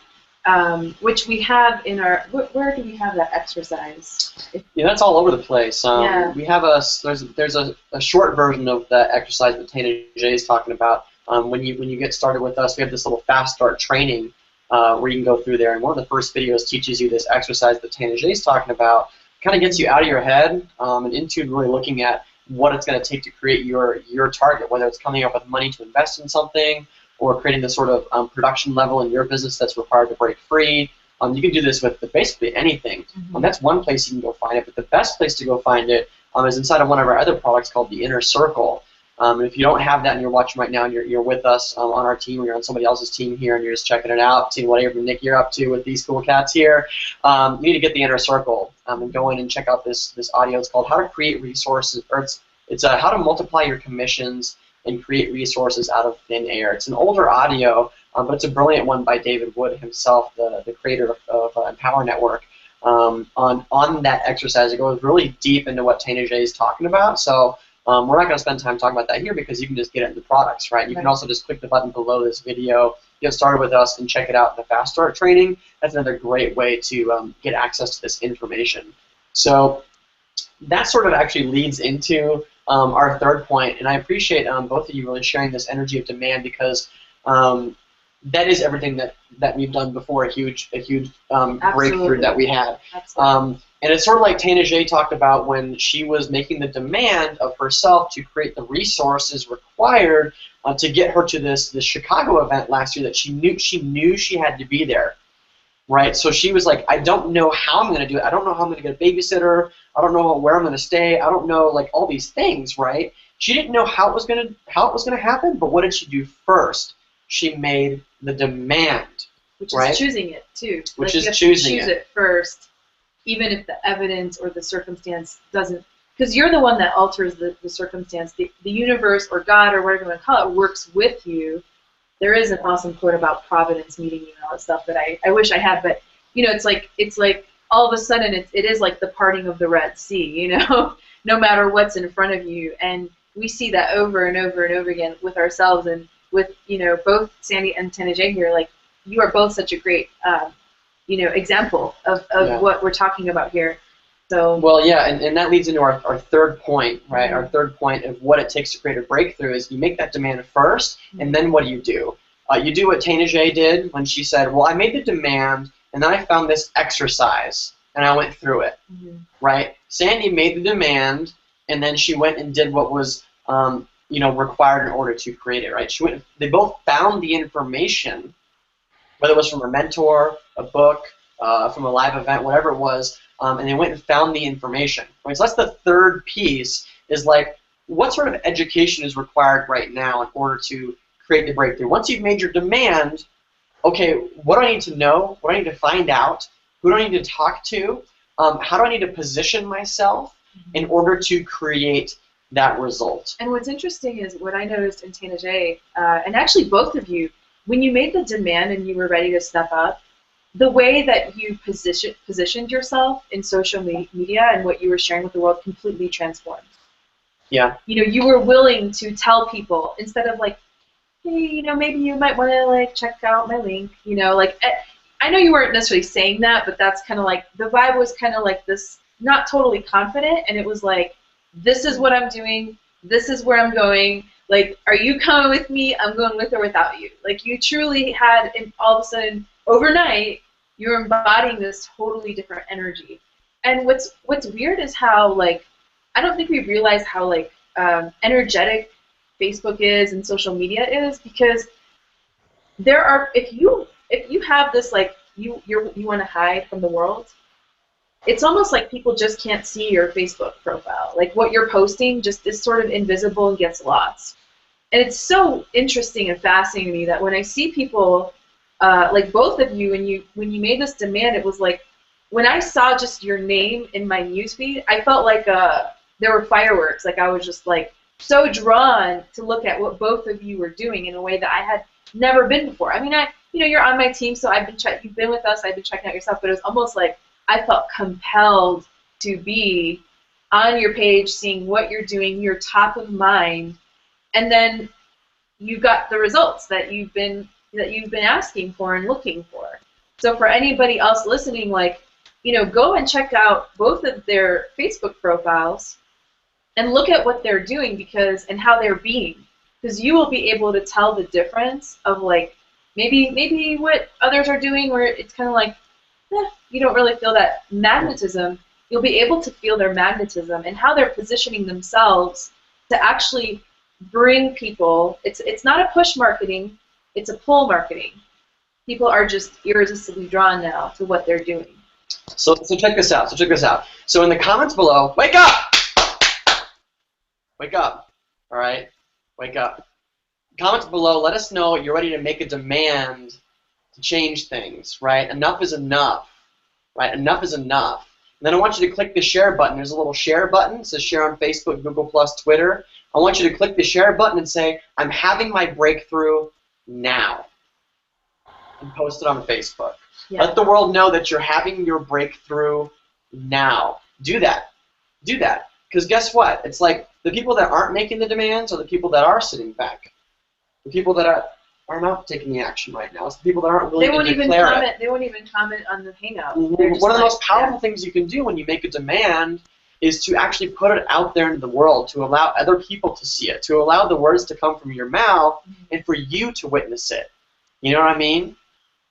which we have in our, where do we have that exercise? Yeah, that's all over the place. Yeah. We have there's a short version of that exercise that Tana Jay is talking about. When you get started with us, we have this little fast start training where you can go through there. And one of the first videos teaches you this exercise that Tana Jay is talking about. Kind of gets you out of your head and into really looking at what it's going to take to create your target, whether it's coming up with money to invest in something or creating the sort of production level in your business that's required to break free. You can do this with basically anything. Mm-hmm. That's one place you can go find it, but the best place to go find it is inside of one of our other products called the Inner Circle. If you don't have that and you're watching right now and you're with us on our team or you're on somebody else's team here and you're just checking it out, seeing what Nick you're up to with these cool cats here, you need to get the Inner Circle and go in and check out this audio. It's called How to Create Resources, or it's How to Multiply Your Commissions and Create Resources Out of Thin Air. It's an older audio, but it's a brilliant one by David Wood himself, the creator of Empower Network. on that exercise. It goes really deep into what Tana Jay is talking about. So we're not going to spend time talking about that here because you can just get it in the products, right? You can also just click the button below this video, get started with us, and check it out in the Fast Start training. That's another great way to get access to this information. So that sort of actually leads into our third point, and I appreciate both of you really sharing this energy of demand because that is everything that we've done before, a huge breakthrough that we had. And it's sort of like Tana Jay talked about when she was making the demand of herself to create the resources required to get her to this Chicago event last year that she knew she had to be there. Right, so she was like, I don't know how I'm going to do it. I don't know how I'm going to get a babysitter. I don't know where I'm going to stay. I don't know, like, all these things, right? She didn't know how it was going to happen, but what did she do first? She made the demand, which right? is choosing it too. Which like, is choosing choose it first, even if the evidence or the circumstance doesn't, because you're the one that alters the circumstance. The universe or God or whatever you want to call it works with you. There is an awesome quote about providence meeting you and all that stuff that I wish I had, but you know, it's like all of a sudden it is like the parting of the Red Sea, you know, no matter what's in front of you, and we see that over and over and over again with ourselves and with, you know, both Sandy and Tana Jay here. Like, you are both such a great, you know, example of what we're talking about here. So well, yeah, and that leads into our third point, right? Our third point of what it takes to create a breakthrough is you make that demand first, and then what do? You do what Tana Jay did when she said, well, I made the demand, and then I found this exercise, and I went through it, right? Sandy made the demand, and then she went and did what was, you know, required in order to create it, right? They both found the information, whether it was from a mentor, a book, from a live event, whatever it was, and they went and found the information. Right? So that's the third piece, is like, what sort of education is required right now in order to create the breakthrough? Once you've made your demand, okay, what do I need to know? What do I need to find out? Who do I need to talk to? How do I need to position myself in order to create that result? And what's interesting is what I noticed in Tana Jay, and actually both of you, when you made the demand and you were ready to step up, the way that you positioned yourself in social media and what you were sharing with the world completely transformed. Yeah. You know, you were willing to tell people instead of like, hey, you know, maybe you might want to like check out my link. You know, like, I know you weren't necessarily saying that, but that's kind of like, the vibe was kind of like this, not totally confident, and it was like, this is what I'm doing, this is where I'm going, like, are you coming with me? I'm going with or without you. Like, you truly had, and all of a sudden, overnight, you're embodying this totally different energy. And what's weird is how, like, I don't think we realize how, like, energetic Facebook is and social media is, because there are, if you have this, like, you want to hide from the world, it's almost like people just can't see your Facebook profile. Like, what you're posting just is sort of invisible and gets lost. And it's so interesting and fascinating to me that when I see people, like both of you, when you made this demand, it was like, when I saw just your name in my newsfeed, I felt like there were fireworks. Like, I was just like so drawn to look at what both of you were doing in a way that I had never been before. I mean, you know, you're on my team, so you've been with us, I've been checking out your stuff, but it was almost like I felt compelled to be on your page, seeing what you're doing, you're top of mind, and then you got the results that you've been asking for and looking for. So for anybody else listening, like, you know, go and check out both of their Facebook profiles and look at what they're doing, and how they're being, because you will be able to tell the difference of, like, maybe what others are doing where it's kind of like, you don't really feel that magnetism. You'll be able to feel their magnetism and how they're positioning themselves to actually bring people. It's not a push marketing, it's a pull marketing. People are just irresistibly drawn now to what they're doing. So check this out. So in the comments below, wake up! Wake up. All right? Wake up. Comments below, let us know you're ready to make a demand to change things, right? Enough is enough, right? Enough is enough. And then I want you to click the share button. There's a little share button. It says share on Facebook, Google+, Twitter. I want you to click the share button and say, I'm having my breakthrough now. And post it on Facebook. Yeah. Let the world know that you're having your breakthrough now. Do that. Do that. Because guess what? It's like the people that aren't making the demands are the people that are sitting back. The people that are not taking the action right now. It's the people that aren't willing to declare it. They won't even comment on the Hangout. One of the most powerful things you can do when you make a demand is to actually put it out there into the world, to allow other people to see it, to allow the words to come from your mouth and for you to witness it. You know what I mean?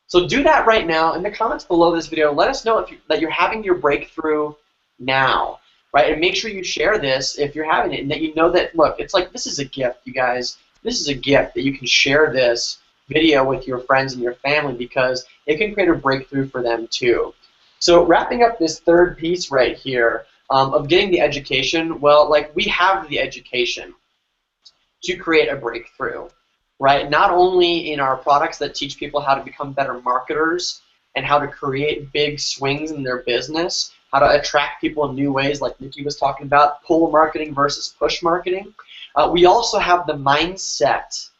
So do that right now. In the comments below this video, let us know that you're having your breakthrough now, right? And make sure you share this if you're having it, and that you know that, look, it's like this is a gift, you guys. This is a gift that you can share this video with your friends and your family because it can create a breakthrough for them too. So wrapping up this third piece right here of getting the education, well, like we have the education to create a breakthrough, right? Not only in our products that teach people how to become better marketers and how to create big swings in their business, how to attract people in new ways like Nikki was talking about, pull marketing versus push marketing. We also have the mindset,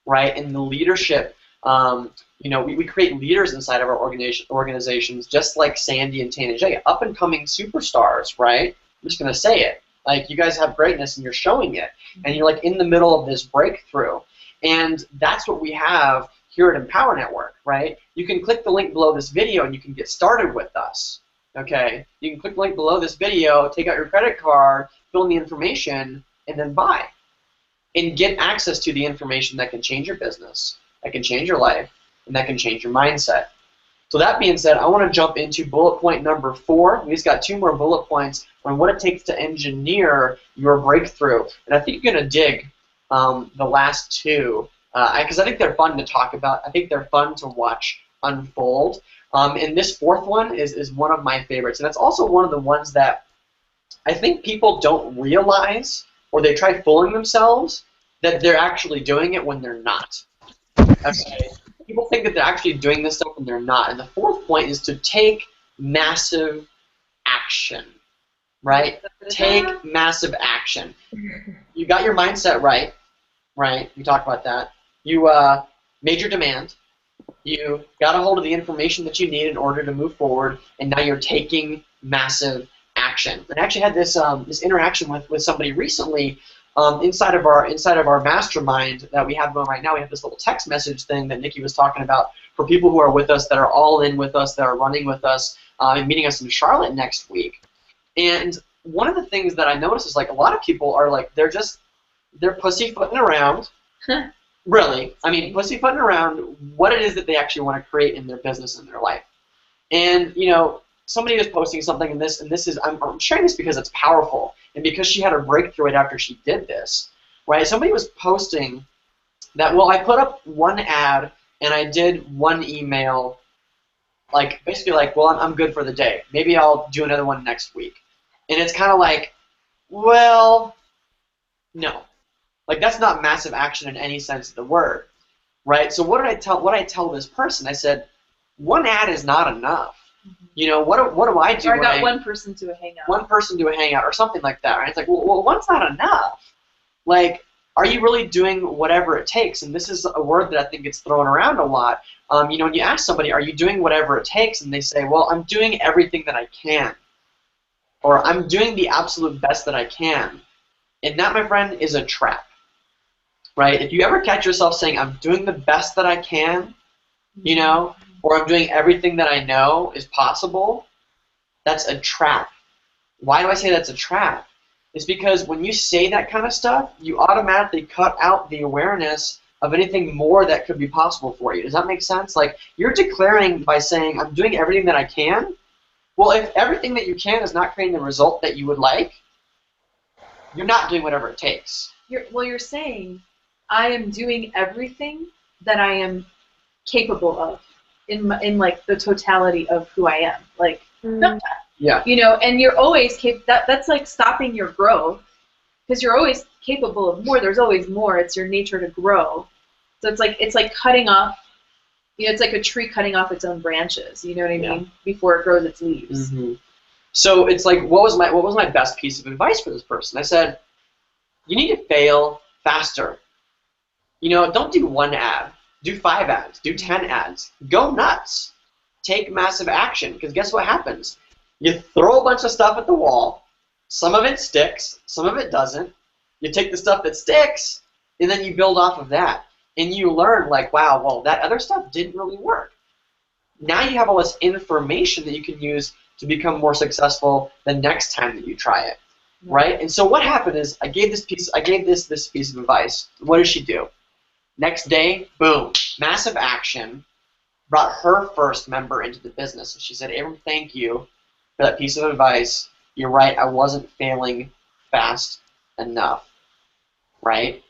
right, and the leadership. You know, we create leaders inside of our organizations, just like Sandy and Tana Jay, up-and-coming superstars, right? I'm just going to say it. Like, you guys have greatness, and you're showing it. And you're, like, in the middle of this breakthrough. And that's what we have here at Empower Network, right? You can click the link below this video, and you can get started with us, okay? You can click the link below this video, take out your credit card, fill in the information, and then buy. And get access to the information that can change your business, that can change your life, and that can change your mindset. So that being said, I want to jump into bullet point number 4. We just got 2 more bullet points on what it takes to engineer your breakthrough. And I think you're going to dig the last 2 because I think they're fun to talk about. I think they're fun to watch unfold. And this 4th one is one of my favorites. And it's also one of the ones that I think people don't realize, or they try fooling themselves that they're actually doing it when they're not. Okay? People think that they're actually doing this stuff when they're not. And the 4th point is to take massive action, right? Take massive action. You got your mindset right? We talked about that. You made your demand. You got a hold of the information that you need in order to move forward, and now you're taking massive action. And I actually had this this interaction with somebody recently inside of our mastermind that we have going right now. We have this little text message thing that Nikki was talking about for people who are with us, that are all in with us, that are running with us, and meeting us in Charlotte next week. And one of the things that I noticed is, like, a lot of people are like, they're pussyfooting around. Really, I mean, pussyfooting around what it is that they actually want to create in their business and their life. And you know, somebody was posting something in this, and this is, I'm sharing this because it's powerful, and because she had her breakthrough right after she did this, right? Somebody was posting that, well, I put up one ad, and I did one email, like, basically like, well, I'm good for the day. Maybe I'll do another one next week. And it's kind of like, well, no. Like, that's not massive action in any sense of the word, right? So what did I tell this person? I said, one ad is not enough. You know, what do I do? Or I got one person to a hangout. One person to a hangout, or something like that. Right? It's like, well, one's not enough. Like, are you really doing whatever it takes? And this is a word that I think gets thrown around a lot. You know, when you ask somebody, are you doing whatever it takes? And they say, well, I'm doing everything that I can. Or I'm doing the absolute best that I can. And that, my friend, is a trap. Right? If you ever catch yourself saying, I'm doing the best that I can, you know, or I'm doing everything that I know is possible, that's a trap. Why do I say that's a trap? It's because when you say that kind of stuff, you automatically cut out the awareness of anything more that could be possible for you. Does that make sense? Like, you're declaring by saying, I'm doing everything that I can. Well, if everything that you can is not creating the result that you would like, you're not doing whatever it takes. You're saying, I am doing everything that I am capable of in like the totality of who I am. Like, yeah. You know, and you're always that's like stopping your growth, because you're always capable of more. There's always more. It's your nature to grow. So it's like cutting off. You know, it's like a tree cutting off its own branches. You know what I mean? Before it grows its leaves. Mm-hmm. So it's like, what was my best piece of advice for this person? I said, you need to fail faster. You know, don't do one ad. Do 5 ads. Do 10 ads. Go nuts. take massive action. Because guess what happens? You throw a bunch of stuff at the wall. Some of it sticks. Some of it doesn't. You take the stuff that sticks, and then you build off of that. And you learn, like, wow, well, that other stuff didn't really work. Now you have all this information that you can use to become more successful the next time that you try it, right? And so what happened is I gave this piece of advice. What did she do? Next day, boom, massive action, brought her first member into the business. And she said, Abram, thank you for that piece of advice. You're right, I wasn't failing fast enough, right?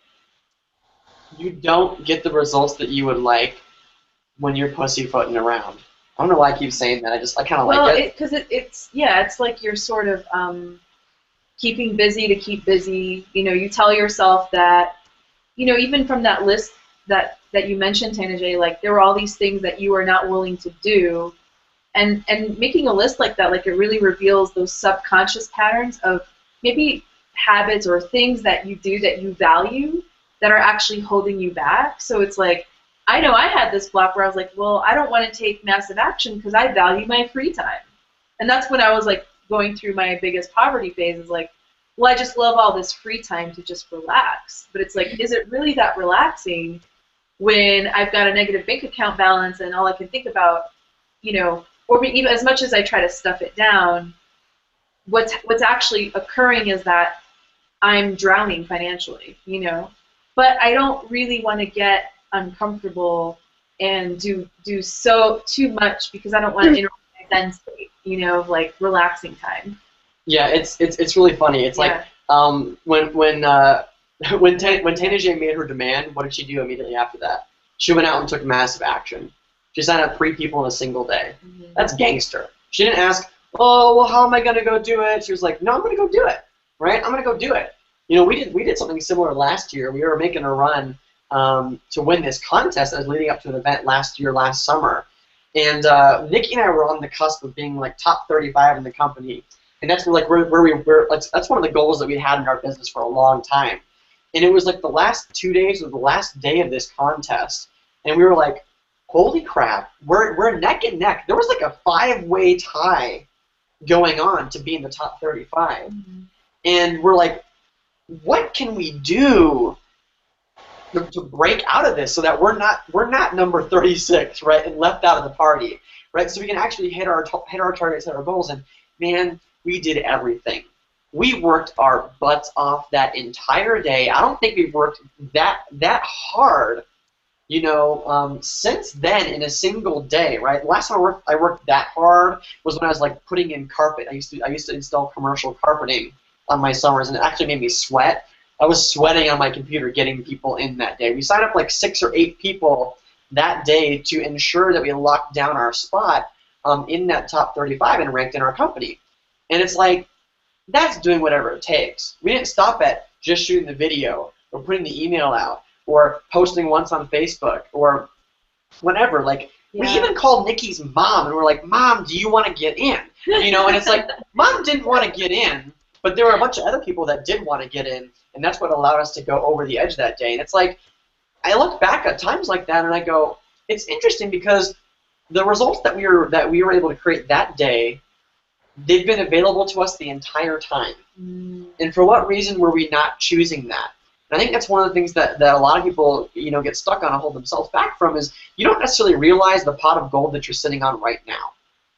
You don't get the results that you would like when you're pussyfooting around. I don't know why I keep saying that. I kind of like it. Because it's like you're sort of keeping busy to keep busy. You know, you tell yourself that, you know, even from that list that you mentioned, Tana J, like there were all these things that you are not willing to do, and making a list like that, like it really reveals those subconscious patterns of maybe habits or things that you do that you value that are actually holding you back. So it's like, I know I had this block where I was like, well, I don't want to take massive action because I value my free time. And that's when I was like going through my biggest poverty phase, is like, well, I just love all this free time to just relax. But it's like, is it really that relaxing when I've got a negative bank account balance and all I can think about, you know, or even as much as I try to stuff it down, what's actually occurring is that I'm drowning financially, you know. But I don't really want to get uncomfortable and do so too much because I don't want to interrupt my zen state, you know, of like relaxing time. Yeah, it's really funny. It's like when Tana J made her demand, what did she do immediately after that? She went out and took massive action. She signed up 3 people in a single day. Mm-hmm. That's gangster. She didn't ask, oh, well, how am I going to go do it? She was like, no, I'm going to go do it, right? I'm going to go do it. You know, we did something similar last year. We were making a run to win this contest that was leading up to an event last summer. And Nikki and I were on the cusp of being like top 35 in the company. And that's where that's one of the goals that we had in our business for a long time. And it was like the last 2 days of the last day of this contest. And we were like, holy crap, we're neck and neck. There was like a 5-way tie going on to be in the top 35. Mm-hmm. And we're like, what can we do to break out of this so that we're not number 36, right, and left out of the party, right? So we can actually hit our targets, hit our goals. And man, we did everything. We worked our butts off that entire day. I don't think we've worked that hard, you know, since then in a single day, right? The last time I worked that hard was when I was like putting in carpet. I used to install commercial carpeting on my summers, and it actually made me sweat. I was sweating on my computer getting people in that day. We signed up like 6 or 8 people that day to ensure that we locked down our spot in that top 35 and ranked in our company. And it's like, that's doing whatever it takes. We didn't stop at just shooting the video or putting the email out or posting once on Facebook or whatever. Like, we even called Nikki's mom and we're like, Mom, do you want to get in? You know, and it's like, Mom didn't want to get in, but there were a bunch of other people that did want to get in, and that's what allowed us to go over the edge that day. And it's like, I look back at times like that and I go, it's interesting because the results that we were able to create that day, they've been available to us the entire time. Mm. And for what reason were we not choosing that? And I think that's one of the things that a lot of people, you know, get stuck on and hold themselves back from is you don't necessarily realize the pot of gold that you're sitting on right now.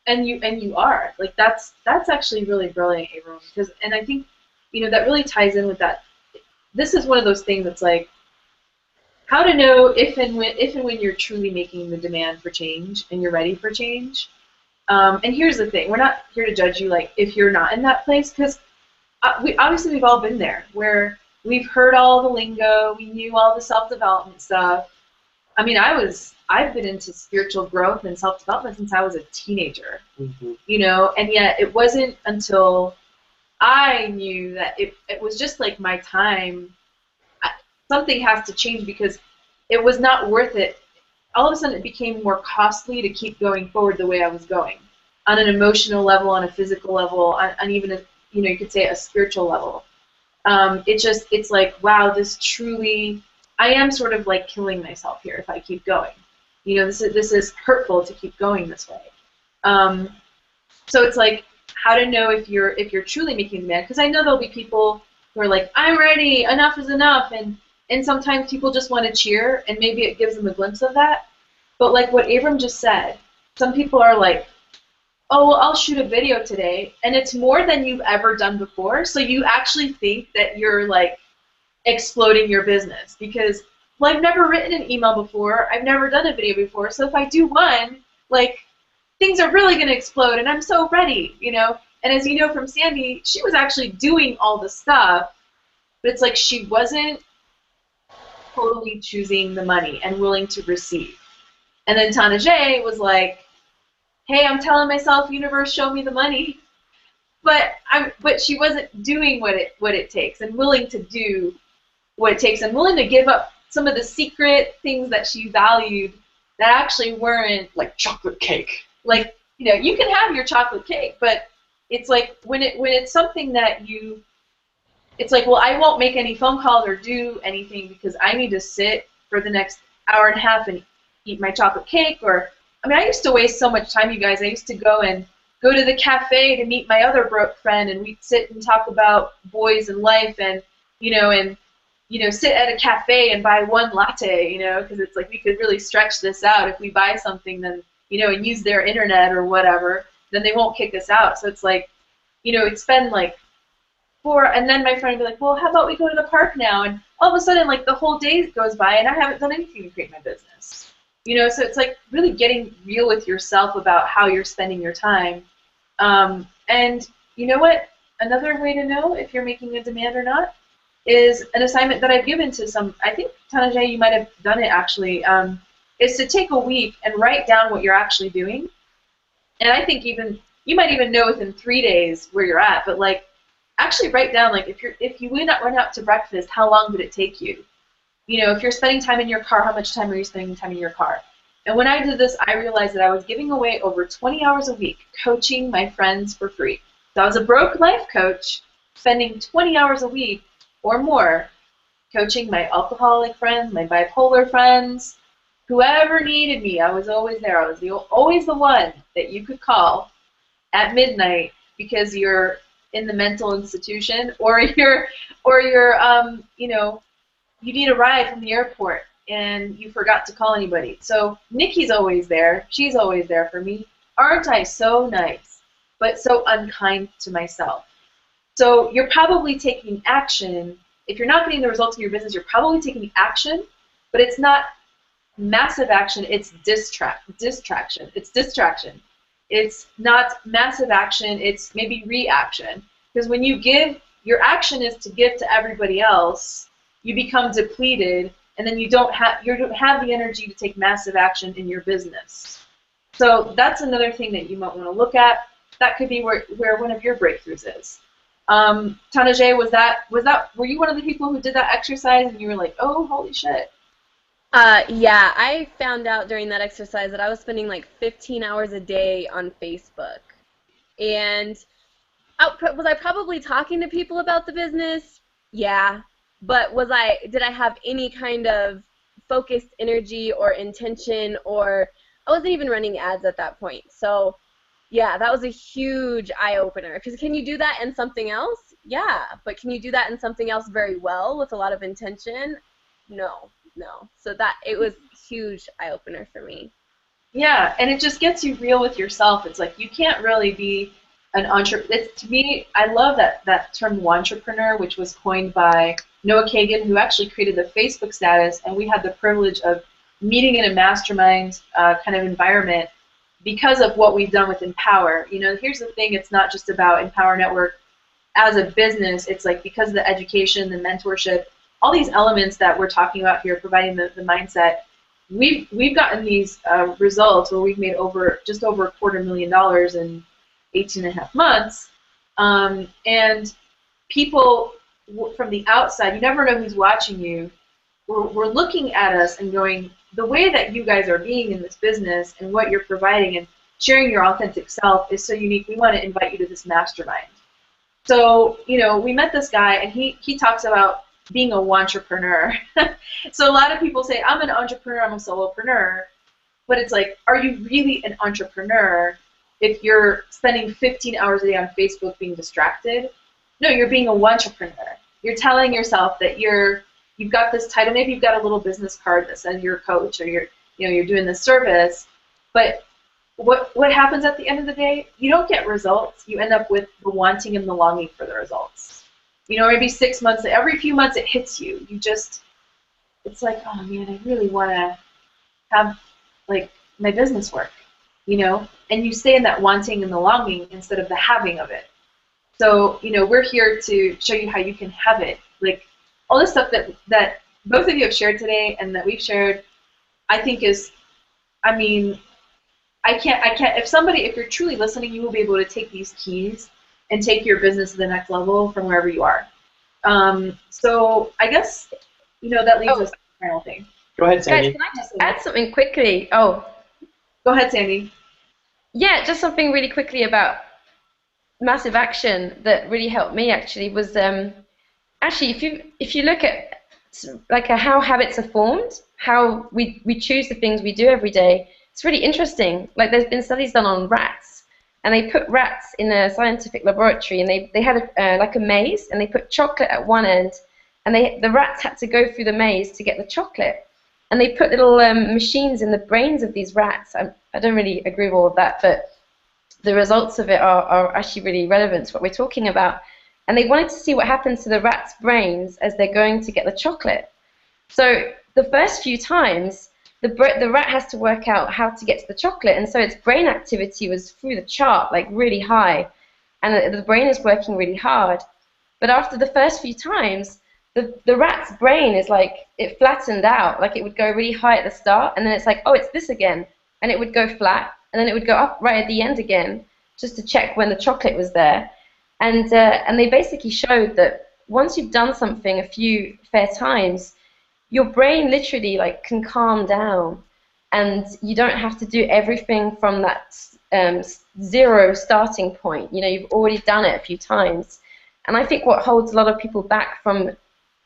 And you are. Like that's actually really brilliant, Abram, because and I think, you know, that really ties in with that. This is one of those things that's like how to know if and when you're truly making the demand for change and you're ready for change. And here's the thing: we're not here to judge you, like if you're not in that place, because we've all been there, where we've heard all the lingo, we knew all the self-development stuff. I mean, I've been into spiritual growth and self-development since I was a teenager, mm-hmm. you know, and yet it wasn't until I knew that it was just like my time. Something has to change because it was not worth it. All of a sudden, it became more costly to keep going forward the way I was going, on an emotional level, on a physical level, on even a, you know, you could say a spiritual level. It's like, wow, this truly, I am sort of like killing myself here if I keep going. You know, this is hurtful to keep going this way. So it's like how to know if you're truly making demand, because I know there'll be people who are like, I'm ready, enough is enough, and sometimes people just want to cheer, and maybe it gives them a glimpse of that. But like what Abram just said, some people are like, oh, well, I'll shoot a video today, and it's more than you've ever done before, so you actually think that you're like exploding your business because, well, I've never written an email before, I've never done a video before, so if I do one, like, things are really going to explode, and I'm so ready, you know? And as you know from Sandy, she was actually doing all the stuff, but it's like she wasn't totally choosing the money and willing to receive. And then Tana J was like, hey, I'm telling myself, universe, show me the money. But she wasn't doing what it takes and willing to do what it takes and willing to give up some of the secret things that she valued that actually weren't Like chocolate cake. like, you know, you can have your chocolate cake, but it's like when it's something that it's like, well, I won't make any phone calls or do anything because I need to sit for the next hour and a half and eat my chocolate cake. Or, I mean, I used to waste so much time, you guys. I used to go to the cafe to meet my other broke friend, and we'd sit and talk about boys and life, and sit at a cafe and buy one latte, because it's like we could really stretch this out. If we buy something, then and use their internet or whatever, then they won't kick us out. So it's like, it's been like and then my friend would be like, well, how about we go to the park now? And all of a sudden, like, the whole day goes by and I haven't done anything to create my business. So it's like really getting real with yourself about how you're spending your time. And you know what? Another way to know if you're making a demand or not is an assignment that I've given to I think, Tanajay, you might have done it actually, is to take a week and write down what you're actually doing. And I think you might even know within 3 days where you're at, but like, actually write down, like, if you went out to breakfast, how long did it take you? If you're spending time in your car, how much time are you spending time in your car? And when I did this, I realized that I was giving away over 20 hours a week coaching my friends for free. So I was a broke life coach, spending 20 hours a week or more coaching my alcoholic friends, my bipolar friends, whoever needed me. I was always there. I was always the one that you could call at midnight because you're in the mental institution, or you're you need a ride from the airport and you forgot to call anybody. So Nikki's always there. She's always there for me. Aren't I so nice, but so unkind to myself? So you're probably taking action. If you're not getting the results in your business, you're probably taking action, but it's not massive action. It's distraction. It's distraction. It's not massive action, it's maybe reaction. Because when you give, your action is to give to everybody else, you become depleted, and then you don't have the energy to take massive action in your business. So that's another thing that you might want to look at. That could be where one of your breakthroughs is. Tanajay, were you one of the people who did that exercise and you were like, oh, holy shit? Yeah, I found out during that exercise that I was spending like 15 hours a day on Facebook. And was I probably talking to people about the business? Yeah. But did I have any kind of focused energy or intention, or I wasn't even running ads at that point. So yeah, that was a huge eye-opener. Because can you do that in something else? Yeah. But can you do that in something else very well with a lot of intention? No. So it was a huge eye-opener for me. Yeah, and it just gets you real with yourself. It's like you can't really be an entrepreneur. To me, I love that term wantrepreneur, which was coined by Noah Kagan, who actually created the Facebook status, and we had the privilege of meeting in a mastermind kind of environment because of what we've done with Empower. Here's the thing, it's not just about Empower Network as a business. It's like because of the education, the mentorship, all these elements that we're talking about here, providing the mindset, we've gotten these results where we've made just over $250,000 in 18.5 months, and people from the outside, you never know who's watching you, we're looking at us and going, the way that you guys are being in this business and what you're providing and sharing your authentic self is so unique. We want to invite you to this mastermind. So we met this guy, and he talks about being a wantrepreneur. So a lot of people say, I'm an entrepreneur, I'm a solopreneur, but it's like, are you really an entrepreneur? if you're spending 15 hours a day on Facebook being distracted. No, you're being a entrepreneur. You're telling yourself that you've got this title. Maybe you've got a little business card that says you're a coach, or you're doing this service. But what happens at the end of the day? You don't get results. You end up with the wanting and the longing for the results. Maybe 6 months, every few months it hits you. It's like, oh man, I really want to have like my business work, and you stay in that wanting and the longing instead of the having of it. So, we're here to show you how you can have it. Like all the stuff that both of you have shared today and that we've shared, I think I can't, if you're truly listening, you will be able to take these keys and take your business to the next level from wherever you are. So I guess, that leaves us to the final thing. Go ahead, Sandy. Guys, can I just add something quickly? Oh. Go ahead, Sandy. Yeah, just something really quickly about massive action that really helped me actually was actually if you look at like how habits are formed, how we choose the things we do every day, it's really interesting. Like there's been studies done on rats, and they put rats in a scientific laboratory, and they had like a maze, and they put chocolate at one end, and the rats had to go through the maze to get the chocolate, and they put little machines in the brains of these rats. I don't really agree with all of that, but the results of it are actually really relevant to what we're talking about. And they wanted to see what happens to the rats' brains as they're going to get the chocolate. So the first few times, the rat has to work out how to get to the chocolate, and so its brain activity was through the chart, like really high, and the brain is working really hard. But after the first few times, the rat's brain is like, it flattened out, like it would go really high at the start, and then it's like, oh, it's this again, and it would go flat, and then it would go up right at the end again, just to check when the chocolate was there. And they basically showed that once you've done something a few fair times, your brain literally like can calm down, and you don't have to do everything from that zero starting point. You've already done it a few times. And I think what holds a lot of people back from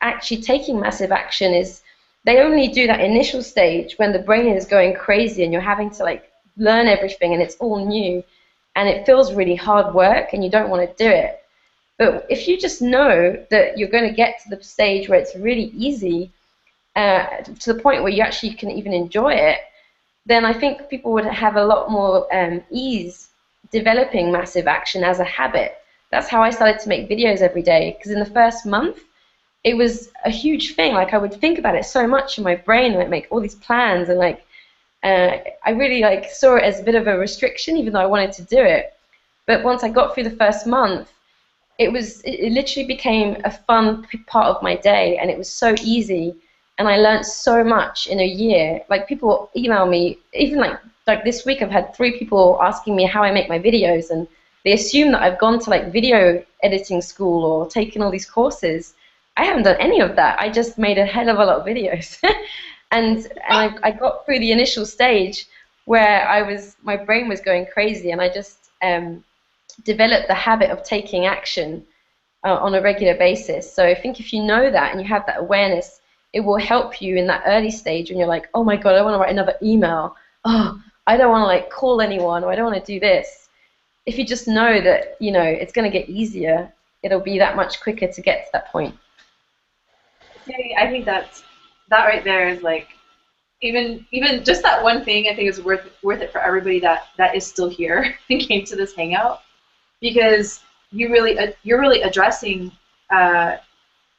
actually taking massive action is they only do that initial stage when the brain is going crazy and you're having to like learn everything and it's all new and it feels really hard work and you don't want to do it. But if you just know that you're going to get to the stage where it's really easy, to the point where you actually can even enjoy it, then I think people would have a lot more ease developing massive action as a habit. That's how I started to make videos every day, because in the first month, it was a huge thing. Like I would think about it so much in my brain, and I'd make all these plans, and like I really like saw it as a bit of a restriction, even though I wanted to do it. But once I got through the first month, it literally became a fun part of my day, and it was so easy. And I learned so much in a year. Like people email me, even like this week I've had 3 people asking me how I make my videos, and they assume that I've gone to like video editing school or taken all these courses. I haven't done any of that. I just made a hell of a lot of videos. and I got through the initial stage where my brain was going crazy, and I just developed the habit of taking action on a regular basis. So I think if you know that and you have that awareness, it will help you in that early stage when you're like, oh my God, I want to write another email. Oh, I don't want to like call anyone, or I don't want to do this. If you just know that, it's going to get easier, it'll be that much quicker to get to that point. I think that right there is like, even just that one thing, I think is worth it for everybody that is still here and came to this hangout, because you're really addressing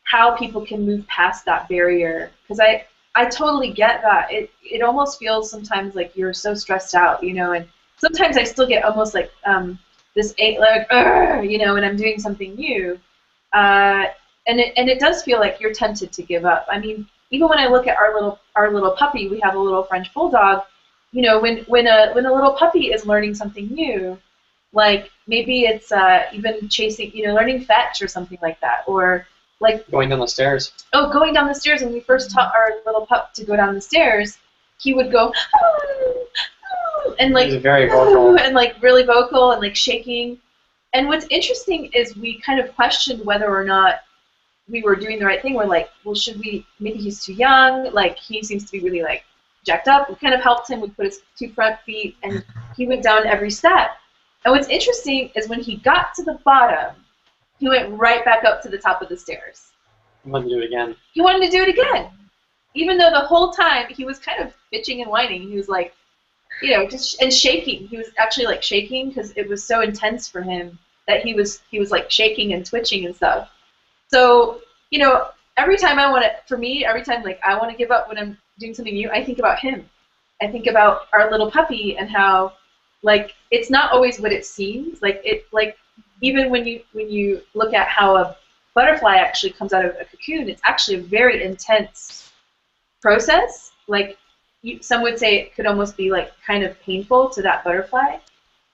how people can move past that barrier. Because I totally get that. It almost feels sometimes like you're so stressed out, and sometimes I still get almost like this like when I'm doing something new, and it does feel like you're tempted to give up. I mean, even when I look at our little puppy, we have a little French bulldog. When a little puppy is learning something new, like maybe it's even chasing, learning fetch or something like that, or like going down the stairs. Oh, going down the stairs. When we first taught our little pup to go down the stairs, he would go, oh, oh, and like, he's very vocal. And like really vocal and like shaking. And what's interesting is we kind of questioned whether or not we were doing the right thing. We're like, well, should we? Maybe he's too young. Like he seems to be really like jacked up. We kind of helped him. We put his 2 front feet, and he went down every step. And what's interesting is when he got to the bottom, he went right back up to the top of the stairs. He wanted to do it again. He wanted to do it again. Even though the whole time he was kind of bitching and whining. He was like, and shaking. He was actually like shaking because it was so intense for him that he was like shaking and twitching and stuff. So, every time every time like I want to give up when I'm doing something new, I think about him. I think about our little puppy and how, like, it's not always what it seems. Even when you look at how a butterfly actually comes out of a cocoon, it's actually a very intense process. Like, some would say it could almost be like kind of painful to that butterfly.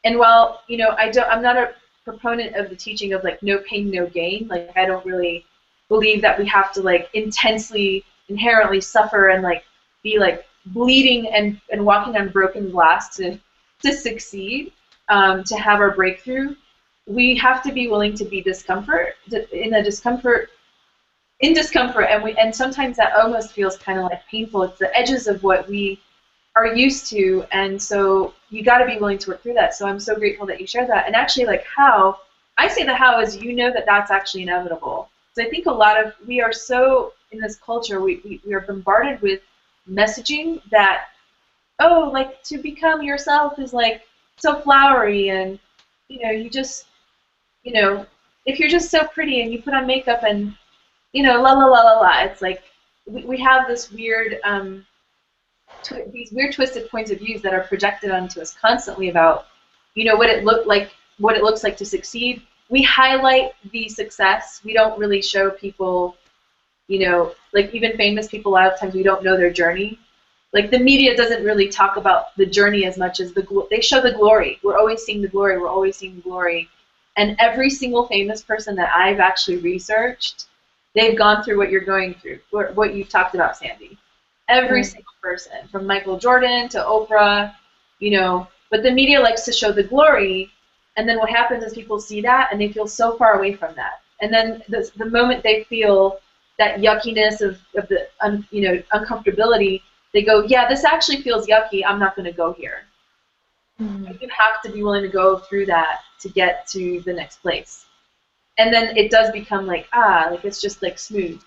And while I'm not a proponent of the teaching of like no pain, no gain. Like, I don't really believe that we have to like intensely, inherently suffer and like be like bleeding and walking on broken glass to succeed, to have our breakthrough. We have to be willing to be in discomfort, and sometimes that almost feels kind of like painful. It's the edges of what we are used to, and so you got to be willing to work through that. So I'm so grateful that you shared that. And actually, like, how I say the how is, that that's actually inevitable. So I think we are so in this culture, we are bombarded with messaging that, like, to become yourself is like so flowery, and you just if you're just so pretty and you put on makeup and la la la la la, it's like we have this weird these weird twisted points of views that are projected onto us constantly about what it looks like to succeed. We highlight the success. We don't really show people, like even famous people, a lot of times we don't know their journey. Like, the media doesn't really talk about the journey as much as they show the glory. We're always seeing the glory. We're always seeing the glory. And every single famous person that I've actually researched, they've gone through what you're going through, what you've talked about, Sandy. Every single person, from Michael Jordan to Oprah, but the media likes to show the glory, and then what happens is people see that and they feel so far away from that. And then the moment they feel that yuckiness of the uncomfortability, they go, yeah, this actually feels yucky, I'm not going to go here. Mm-hmm. You have to be willing to go through that to get to the next place. And then it does become like it's just like smooth.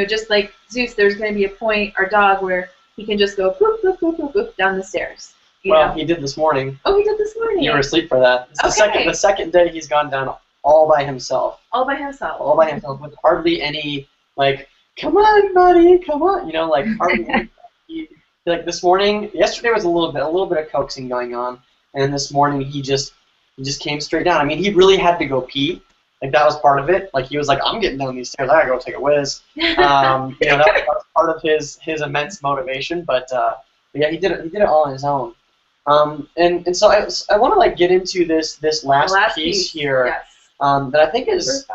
Just like Zeus, there's going to be a point, our dog, where he can just go boop, boop, boop, boop, boop down the stairs. Well, he did this morning. Oh, he did this morning. You were asleep for that. It's the second day he's gone down all by himself. All by himself. All by himself, with hardly any, like, come on, buddy, come on. Like, hardly any. Like, this morning, yesterday was a little bit of coaxing going on, and this morning he just came straight down. I mean, he really had to go pee. Like, that was part of it. Like, he was like, I'm getting down these stairs. I gotta go take a whiz. That was part of his immense motivation. But yeah, he did it all on his own. And so I want to like get into this last piece here, yes. That I think is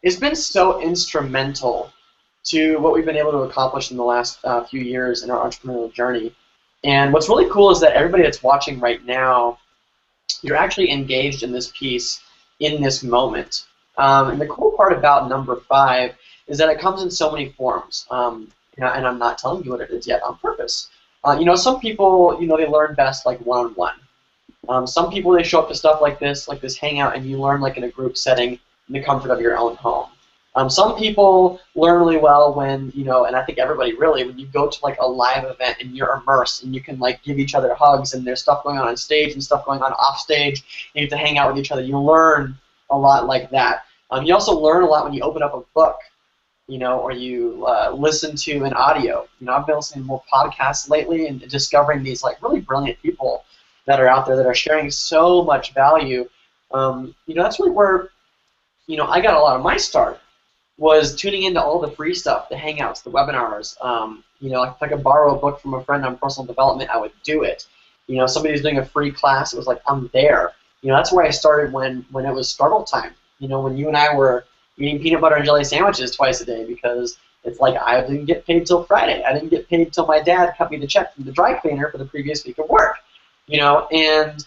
it's been so instrumental to what we've been able to accomplish in the last few years in our entrepreneurial journey. And what's really cool is that everybody that's watching right now, you're actually engaged in this piece in this moment. And the cool part about number 5 is that it comes in so many forms. And I'm not telling you what it is yet on purpose. Some people, they learn best like one-on-one. Some people, they show up to stuff like this hangout, and you learn like in a group setting in the comfort of your own home. Some people learn really well when, and I think everybody really, when you go to like a live event and you're immersed and you can like give each other hugs and there's stuff going on stage and stuff going on off stage, and you have to hang out with each other. You learn a lot like that. You also learn a lot when you open up a book, or you listen to an audio. I've been listening to more podcasts lately and discovering these like really brilliant people that are out there that are sharing so much value. That's really where, I got a lot of my start, was tuning into all the free stuff, the hangouts, the webinars. If I could borrow a book from a friend on personal development, I would do it. Somebody's doing a free class, it was like, I'm there. That's where I started when it was Startle time. When you and I were eating peanut butter and jelly sandwiches twice a day, because it's like I didn't get paid till Friday. I didn't get paid till my dad cut me the check from the dry cleaner for the previous week of work. And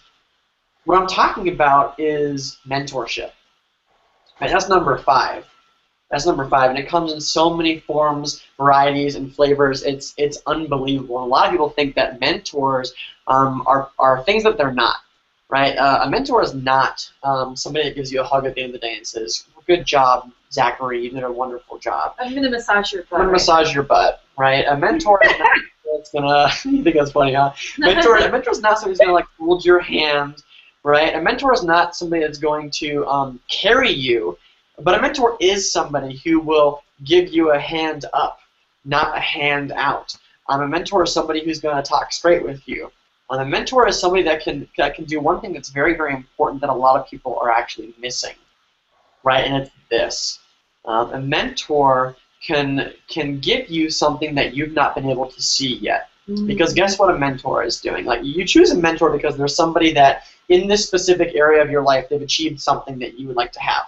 what I'm talking about is mentorship. Right, that's number 5. That's number 5, and it comes in so many forms, varieties, and flavors. It's unbelievable. And a lot of people think that mentors are things that they're not. right? A mentor is not somebody that gives you a hug at the end of the day and says, "Good job, Zachary. You did a wonderful job. I'm gonna massage your butt. I'm gonna massage your butt." Right? A mentor is not that's gonna. You think that's funny, huh? A mentor is not somebody who's gonna like hold your hand, right? A mentor is not somebody that's going to carry you, but a mentor is somebody who will give you a hand up, not a hand out. A mentor is somebody who's going to talk straight with you. A mentor is somebody that can do one thing that's very, very important that a lot of people are actually missing, right? And it's this: a mentor can give you something that you've not been able to see yet. Because guess what a mentor is doing? Like, you choose a mentor because there's somebody that in this specific area of your life they've achieved something that you would like to have.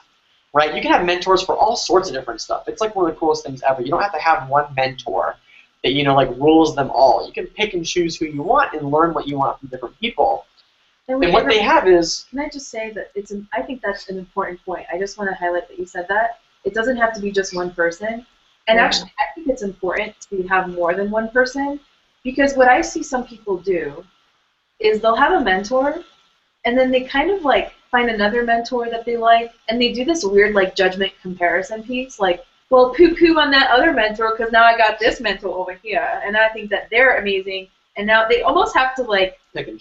Right? You can have mentors for all sorts of different stuff. It's like one of the coolest things ever. You don't have to have one mentor that like rules them all. You can pick and choose who you want and learn what you want from different people. And what they have is. Can I just say that I think that's an important point. I just want to highlight that you said that. It doesn't have to be just one person. And actually, I think it's important to have more than one person, because what I see some people do is they'll have a mentor, and then they kind of like find another mentor that they like, and they do this weird like judgment comparison piece, like, well, poo-poo on that other mentor because now I got this mentor over here, and I think that they're amazing, and now they almost have to like pick and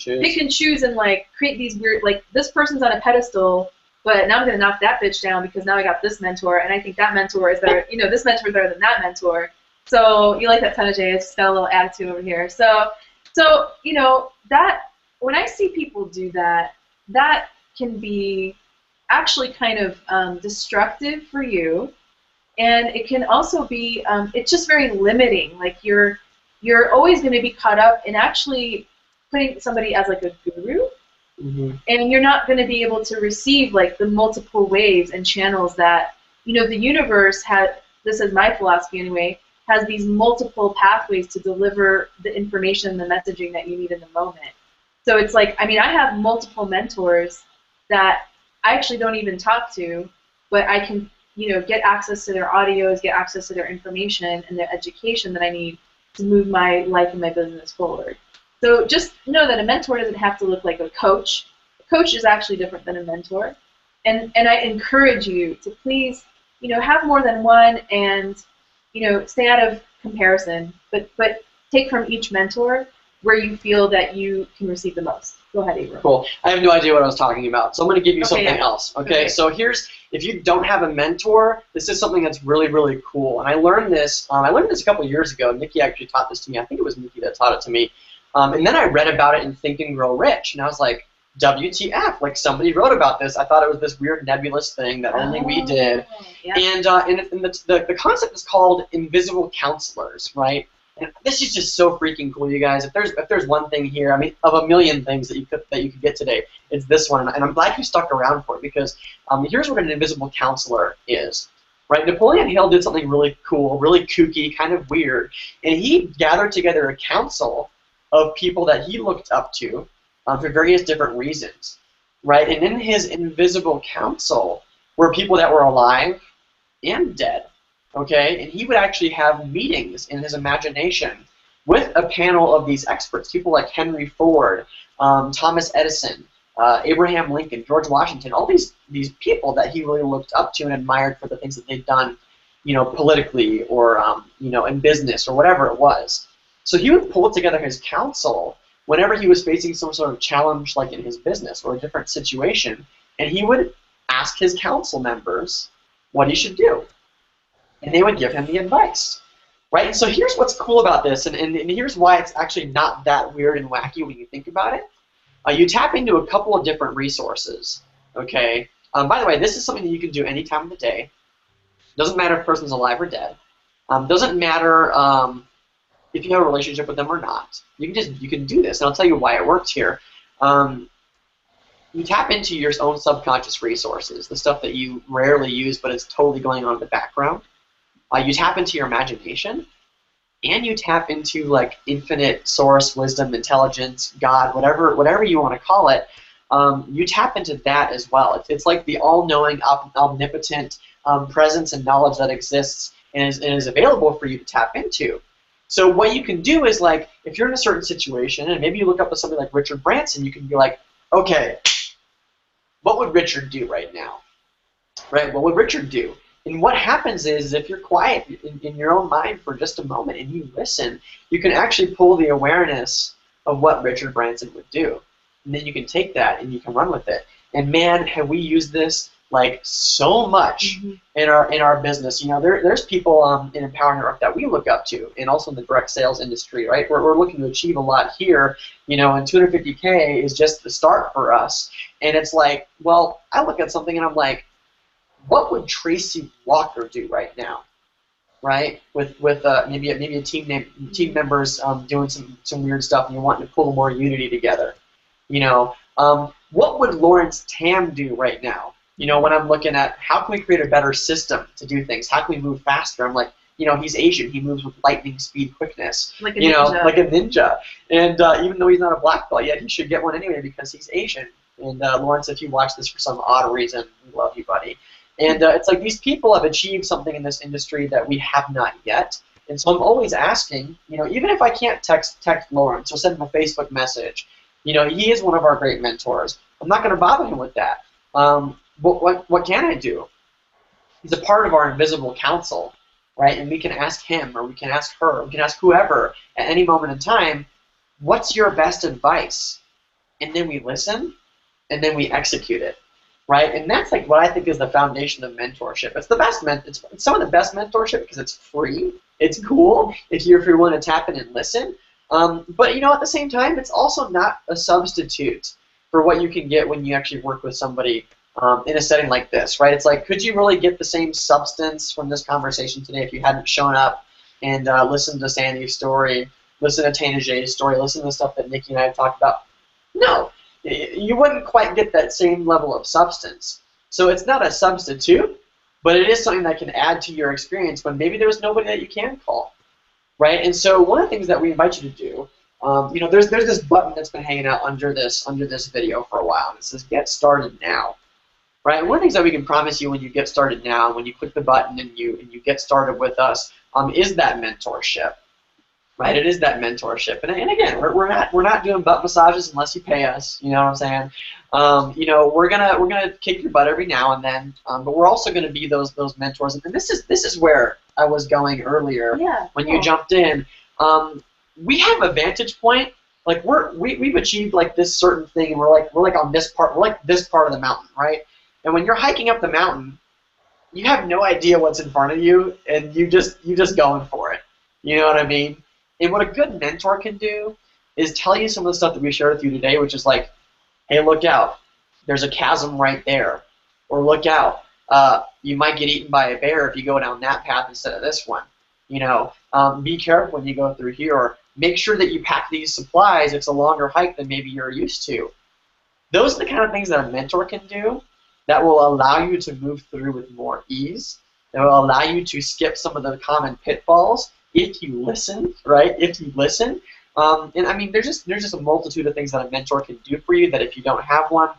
choose and like create these weird, like, this person's on a pedestal, but now I'm gonna knock that bitch down because now I got this mentor, and I think that mentor is better, this mentor is better than that mentor. So you like that, Tanaje? It's just got a little attitude over here. So that when I see people do that, that can be actually kind of destructive for you, and it can also be it's just very limiting. Like, you're always going to be caught up in actually putting somebody as like a guru, and you're not going to be able to receive like the multiple ways and channels that the universe has. This is my philosophy anyway. Has these multiple pathways to deliver the information and the messaging that you need in the moment. So it's like, I have multiple mentors that I actually don't even talk to, but I can, get access to their audios, get access to their information and their education that I need to move my life and my business forward. So just know that a mentor doesn't have to look like a coach. A coach is actually different than a mentor. And I encourage you to please, have more than one, and, stay out of comparison, but take from each mentor where you feel that you can receive the most. Go ahead, Abram. Cool. I have no idea what I was talking about, so I'm going to give you something else. Okay, so if you don't have a mentor, this is something that's really, really cool. And I learned this a couple of years ago. Nikki actually taught this to me. I think it was Nikki that taught it to me. And then I read about it in Think and Grow Rich, and I was like, WTF, like, somebody wrote about this. I thought it was this weird nebulous thing that only we did. Yeah. And the concept is called invisible counselors, right? And this is just so freaking cool, you guys. If there's one thing here, of a million things that you could get today, it's this one. And I'm glad you stuck around for it, because here's what an invisible counselor is. Right? Napoleon Hill did something really cool, really kooky, kind of weird, and he gathered together a council of people that he looked up to for various different reasons, right? And in his invisible council were people that were alive and dead, okay? And he would actually have meetings in his imagination with a panel of these experts, people like Henry Ford, Thomas Edison, Abraham Lincoln, George Washington, all these people that he really looked up to and admired for the things that they'd done, politically or, in business or whatever it was. So he would pull together his council whenever he was facing some sort of challenge, like in his business or a different situation, and he would ask his council members what he should do, and they would give him the advice, right? And so here's what's cool about this, and here's why it's actually not that weird and wacky when you think about it. You tap into a couple of different resources, okay? By the way, this is something that you can do any time of the day. Doesn't matter if a person's alive or dead. Doesn't matter if you have a relationship with them or not. You can do this, and I'll tell you why it works here. You tap into your own subconscious resources, the stuff that you rarely use, but it's totally going on in the background. You tap into your imagination, and you tap into like infinite source, wisdom, intelligence, God, whatever you want to call it. You tap into that as well. It's like the all-knowing, omnipotent presence and knowledge that exists and is available for you to tap into. So what you can do is, like, if you're in a certain situation, and maybe you look up to somebody like Richard Branson, you can be like, okay, what would Richard do right now? Right? What would Richard do? And what happens is if you're quiet in your own mind for just a moment and you listen, you can actually pull the awareness of what Richard Branson would do. And then you can take that and you can run with it. And man, have we used this like so much in our business. You know, there's people in Empowering Network that we look up to, and also in the direct sales industry, right? We're looking to achieve a lot here, you know, and 250K is just the start for us. And it's like, well, I look at something and I'm like, what would Tracy Walker do right now, right? With maybe a team members doing some weird stuff, and you want to pull more unity together, you know. What would Lawrence Tam do right now? You know, when I'm looking at how can we create a better system to do things? How can we move faster? I'm like, you know, he's Asian. He moves with lightning speed quickness. Like a you know, ninja. like a ninja. And even though he's not a black belt yet, he should get one anyway because he's Asian. And Lawrence, if you watch this for some odd reason, we love you, buddy. And it's like these people have achieved something in this industry that we have not yet. And so I'm always asking, you know, even if I can't text Lawrence or send him a Facebook message, you know, he is one of our great mentors. I'm not going to bother him with that. What can I do? He's a part of our invisible council, right? And we can ask him, or we can ask her, or we can ask whoever at any moment in time, what's your best advice? And then we listen, and then we execute it, right? And that's like what I think is the foundation of mentorship. It's the best it's some of the best mentorship because it's free. It's cool if you're willing to tap in and listen. But you know, at the same time, it's also not a substitute for what you can get when you actually work with somebody in a setting like this, right? It's like, could you really get the same substance from this conversation today if you hadn't shown up and listened to Sandy's story, listen to Tana Jay's story, listen to the stuff that Nikki and I have talked about? No, you wouldn't quite get that same level of substance. So it's not a substitute, but it is something that can add to your experience when maybe there's nobody that you can call, right? And so one of the things that we invite you to do, you know, there's this button that's been hanging out under this video for a while, and it says Get Started Now. Right? One of the things that we can promise you when you get started now, when you click the button and you get started with us, is that mentorship. Right? It is that mentorship. And again, we're not doing butt massages unless you pay us. You know what I'm saying? You know, we're gonna kick your butt every now and then, but we're also gonna be those mentors. And this is where I was going earlier when you jumped in. We have a vantage point. Like we've achieved like this certain thing, and we're like on this part. We're like this part of the mountain, right? And when you're hiking up the mountain, you have no idea what's in front of you, and you just going for it. You know what I mean? And what a good mentor can do is tell you some of the stuff that we shared with you today, which is like, hey, look out, there's a chasm right there, or look out, you might get eaten by a bear if you go down that path instead of this one. You know, be careful when you go through here, or make sure that you pack these supplies. It's a longer hike than maybe you're used to. Those are the kind of things that a mentor can do that will allow you to move through with more ease. That will allow you to skip some of the common pitfalls if you listen, right? If you listen. And I mean, there's just a multitude of things that a mentor can do for you that if you don't have one,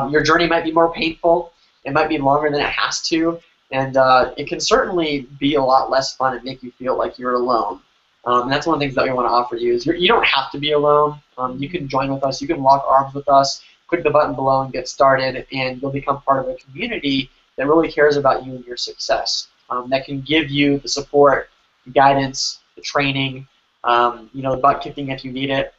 your journey might be more painful. It might be longer than it has to. And it can certainly be a lot less fun and make you feel like you're alone. And that's one of the things that we want to offer you is you don't have to be alone. You can join with us. You can lock arms with us. Click the button below and get started, and you'll become part of a community that really cares about you and your success, that can give you the support, the guidance, the training, you know, the butt kicking if you need it.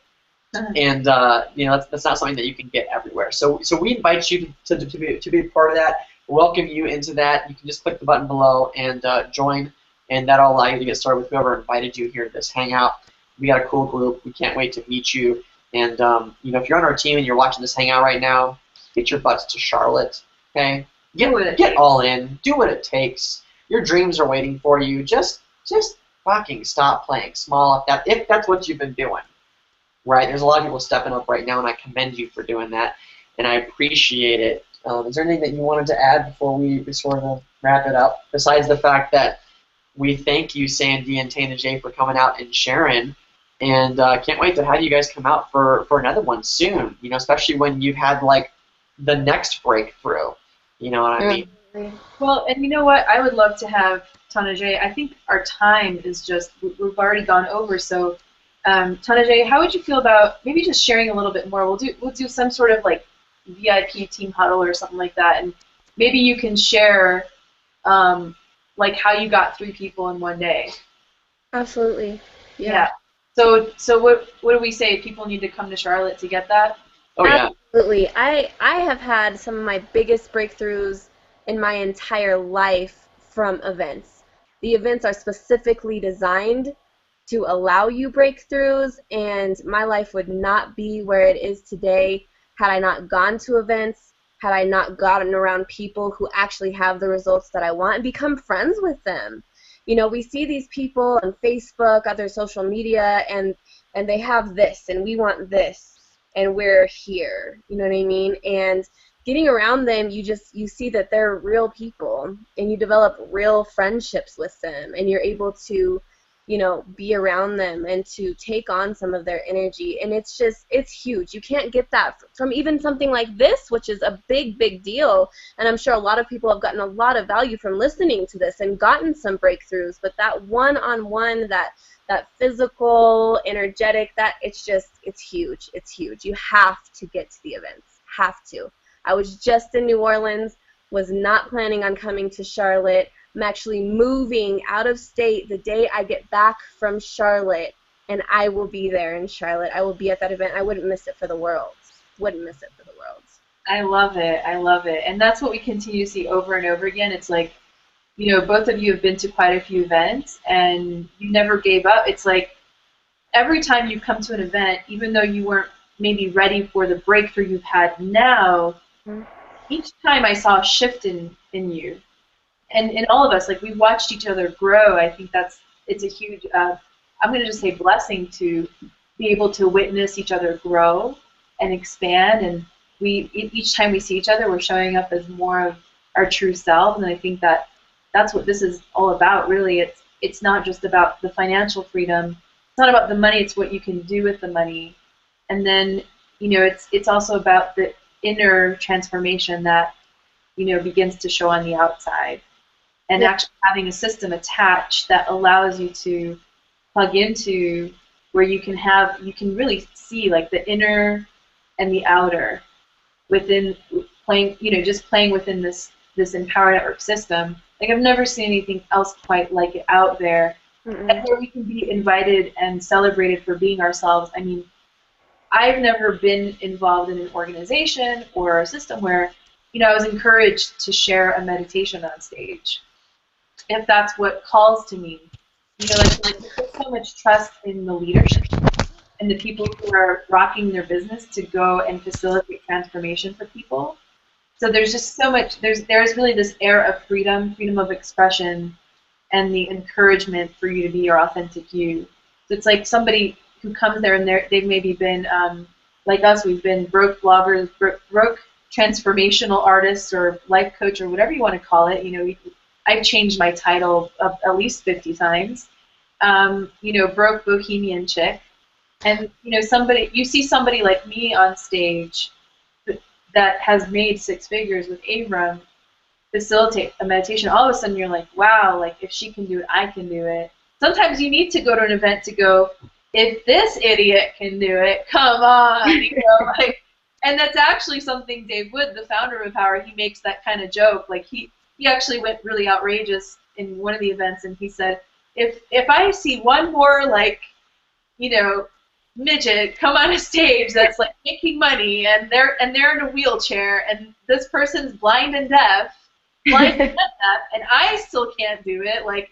And you know, that's not something that you can get everywhere. So we invite you to be a part of that, welcome you into that. You can just click the button below and join, and that'll allow you to get started with whoever invited you here to this hangout. We got a cool group. We can't wait to meet you. And you know, if you're on our team and you're watching this hangout right now, get your butts to Charlotte, okay? Get all in. Do what it takes. Your dreams are waiting for you. Just fucking stop playing small if that's what you've been doing, right? There's a lot of people stepping up right now, and I commend you for doing that, and I appreciate it. Is there anything that you wanted to add before we sort of wrap it up, besides the fact that we thank you, Sandy and Tana Jay, for coming out and sharing? And can't wait to have you guys come out for another one soon, you know, especially when you've had, like, the next breakthrough. You know what I mean? Well, and you know what? I would love to have Tana Jay. I think our time is just, we've already gone over, so Tana Jay, how would you feel about maybe just sharing a little bit more? We'll do some sort of, like, VIP team huddle or something like that, and maybe you can share like how you got 3 people in one day. Absolutely. Yeah. Yeah. So what do we say? People need to come to Charlotte to get that? Oh yeah. Absolutely. I have had some of my biggest breakthroughs in my entire life from events. The events are specifically designed to allow you breakthroughs, and my life would not be where it is today had I not gone to events, had I not gotten around people who actually have the results that I want and become friends with them. You know, we see these people on Facebook, other social media, and they have this, and we want this, and we're here. You know what I mean? And getting around them, you see that they're real people, and you develop real friendships with them, and you're able to, you know, be around them and to take on some of their energy. And it's huge. You can't get that from even something like this, which is a big deal. And I'm sure a lot of people have gotten a lot of value from listening to this and gotten some breakthroughs. But that one-on-one, that physical, energetic, it's huge. It's huge. You have to get to the events. Have to. I was just in New Orleans, was not planning on coming to Charlotte. I'm actually moving out of state the day I get back from Charlotte, and I will be there in Charlotte. I will be at that event. I wouldn't miss it for the world. Wouldn't miss it for the world. I love it. I love it. And that's what we continue to see over and over again. It's like, you know, both of you have been to quite a few events, and you never gave up. It's like every time you come to an event, even though you weren't maybe ready for the breakthrough you've had now, each time I saw a shift in you. And in all of us, like, we've watched each other grow. I think it's a huge, I'm going to just say blessing to be able to witness each other grow and expand. And each time we see each other, we're showing up as more of our true selves. And I think that's what this is all about, really. It's not just about the financial freedom. It's not about the money. It's what you can do with the money. And then, you know, it's also about the inner transformation that, you know, begins to show on the outside. And actually having a system attached that allows you to plug into where you can really see like the inner and the outer within playing, you know, just playing within this Empower Network system. Like, I've never seen anything else quite like it out there. And where we can be invited and celebrated for being ourselves. I mean, I've never been involved in an organization or a system where, you know, I was encouraged to share a meditation on stage, if that's what calls to me. You know, like there's so much trust in the leadership and the people who are rocking their business to go and facilitate transformation for people. So there's just so much, there's really this air of freedom of expression, and the encouragement for you to be your authentic you. So it's like somebody who comes there and they've maybe been, like us, we've been broke bloggers, broke transformational artists or life coach or whatever you want to call it. You know, I've changed my title at least 50 times. You know, broke bohemian chick. And, you know, you see somebody like me on stage that has made 6 figures with Abram facilitate a meditation. All of a sudden you're like, wow, like, if she can do it, I can do it. Sometimes you need to go to an event to go, if this idiot can do it, come on, you know, like. And that's actually something Dave Wood, the founder of Empower, he makes that kind of joke. Like, he actually went really outrageous in one of the events, and he said, if I see one more, like, you know, midget come on a stage that's like making money, and they're in a wheelchair, and this person's blind and deaf, and I still can't do it, like,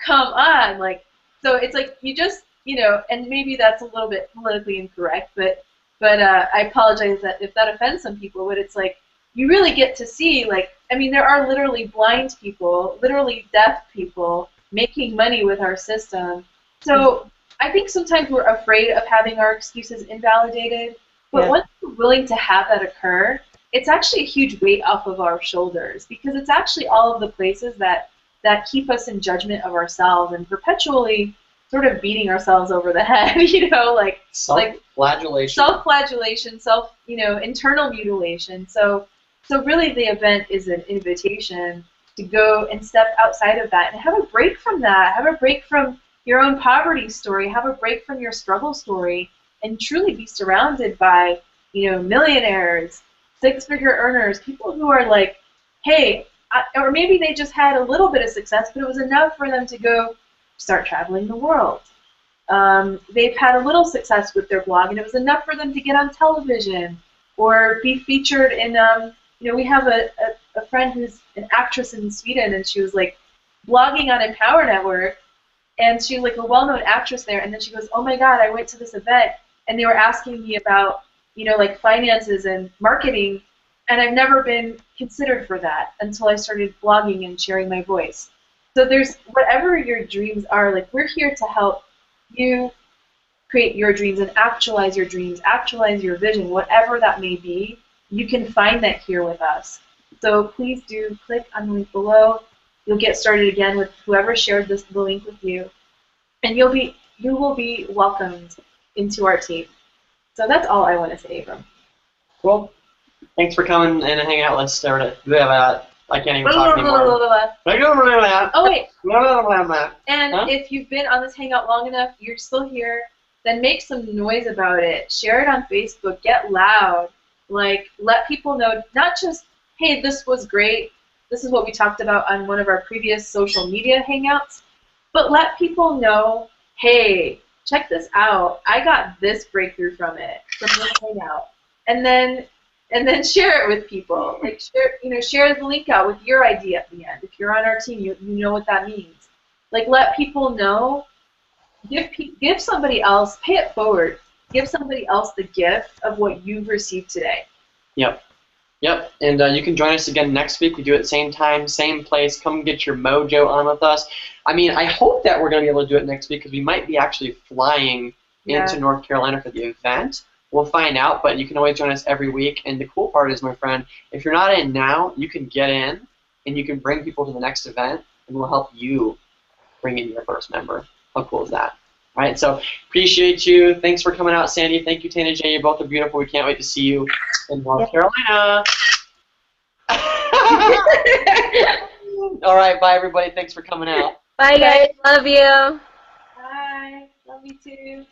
come on, like. So it's like, you just, you know, and maybe that's a little bit politically incorrect, but I apologize if that offends some people, but it's like, you really get to see, like, I mean, there are literally blind people, literally deaf people making money with our system. So I think sometimes we're afraid of having our excuses invalidated, but once we're willing to have that occur, it's actually a huge weight off of our shoulders, because it's actually all of the places that keep us in judgment of ourselves and perpetually sort of beating ourselves over the head, you know, like self-flagellation, you know, internal mutilation. So really the event is an invitation to go and step outside of that and have a break from that, have a break from your own poverty story, have a break from your struggle story, and truly be surrounded by, you know, millionaires, six-figure earners, people who are like, hey, or maybe they just had a little bit of success, but it was enough for them to go start traveling the world. They've had a little success with their blog, and it was enough for them to get on television or be featured in, we have a friend who's an actress in Sweden, and she was like blogging on Empower Network, and she was like a well-known actress there, and then she goes, oh my God, I went to this event, and they were asking me about, like finances and marketing, and I've never been considered for that until I started blogging and sharing my voice. So there's, whatever your dreams are, like, we're here to help you create your dreams and actualize your dreams, actualize your vision, whatever that may be. You can find that here with us. So please do click on the link below. You'll get started again with whoever shared the link with you, and you will be welcomed into our team. So that's all I want to say, Abram. Cool. Thanks for coming and hanging out with us. I can't even talk anymore. Oh wait. And And if you've been on this hangout long enough, you're still here, then make some noise about it. Share it on Facebook. Get loud. Like, let people know, not just, hey, this was great. This is what we talked about on one of our previous social media hangouts. But let people know, hey, check this out. I got this breakthrough from this hangout. And then share it with people. Like, share the link out with your idea at the end. If you're on our team, you know what that means. Like, let people know. Give somebody else, pay it forward. Give somebody else the gift of what you've received today. Yep. And you can join us again next week. We do it same time, same place. Come get your mojo on with us. I mean, I hope that we're going to be able to do it next week because we might be actually flying into North Carolina for the event. We'll find out, but you can always join us every week. And the cool part is, my friend, if you're not in now, you can get in, and you can bring people to the next event, and we'll help you bring in your first member. How cool is that? All right, so appreciate you. Thanks for coming out, Sandy. Thank you, Tana J. You both are beautiful. We can't wait to see you in North Carolina. All right, bye, everybody. Thanks for coming out. Bye, guys. Love you. Bye. Love you too.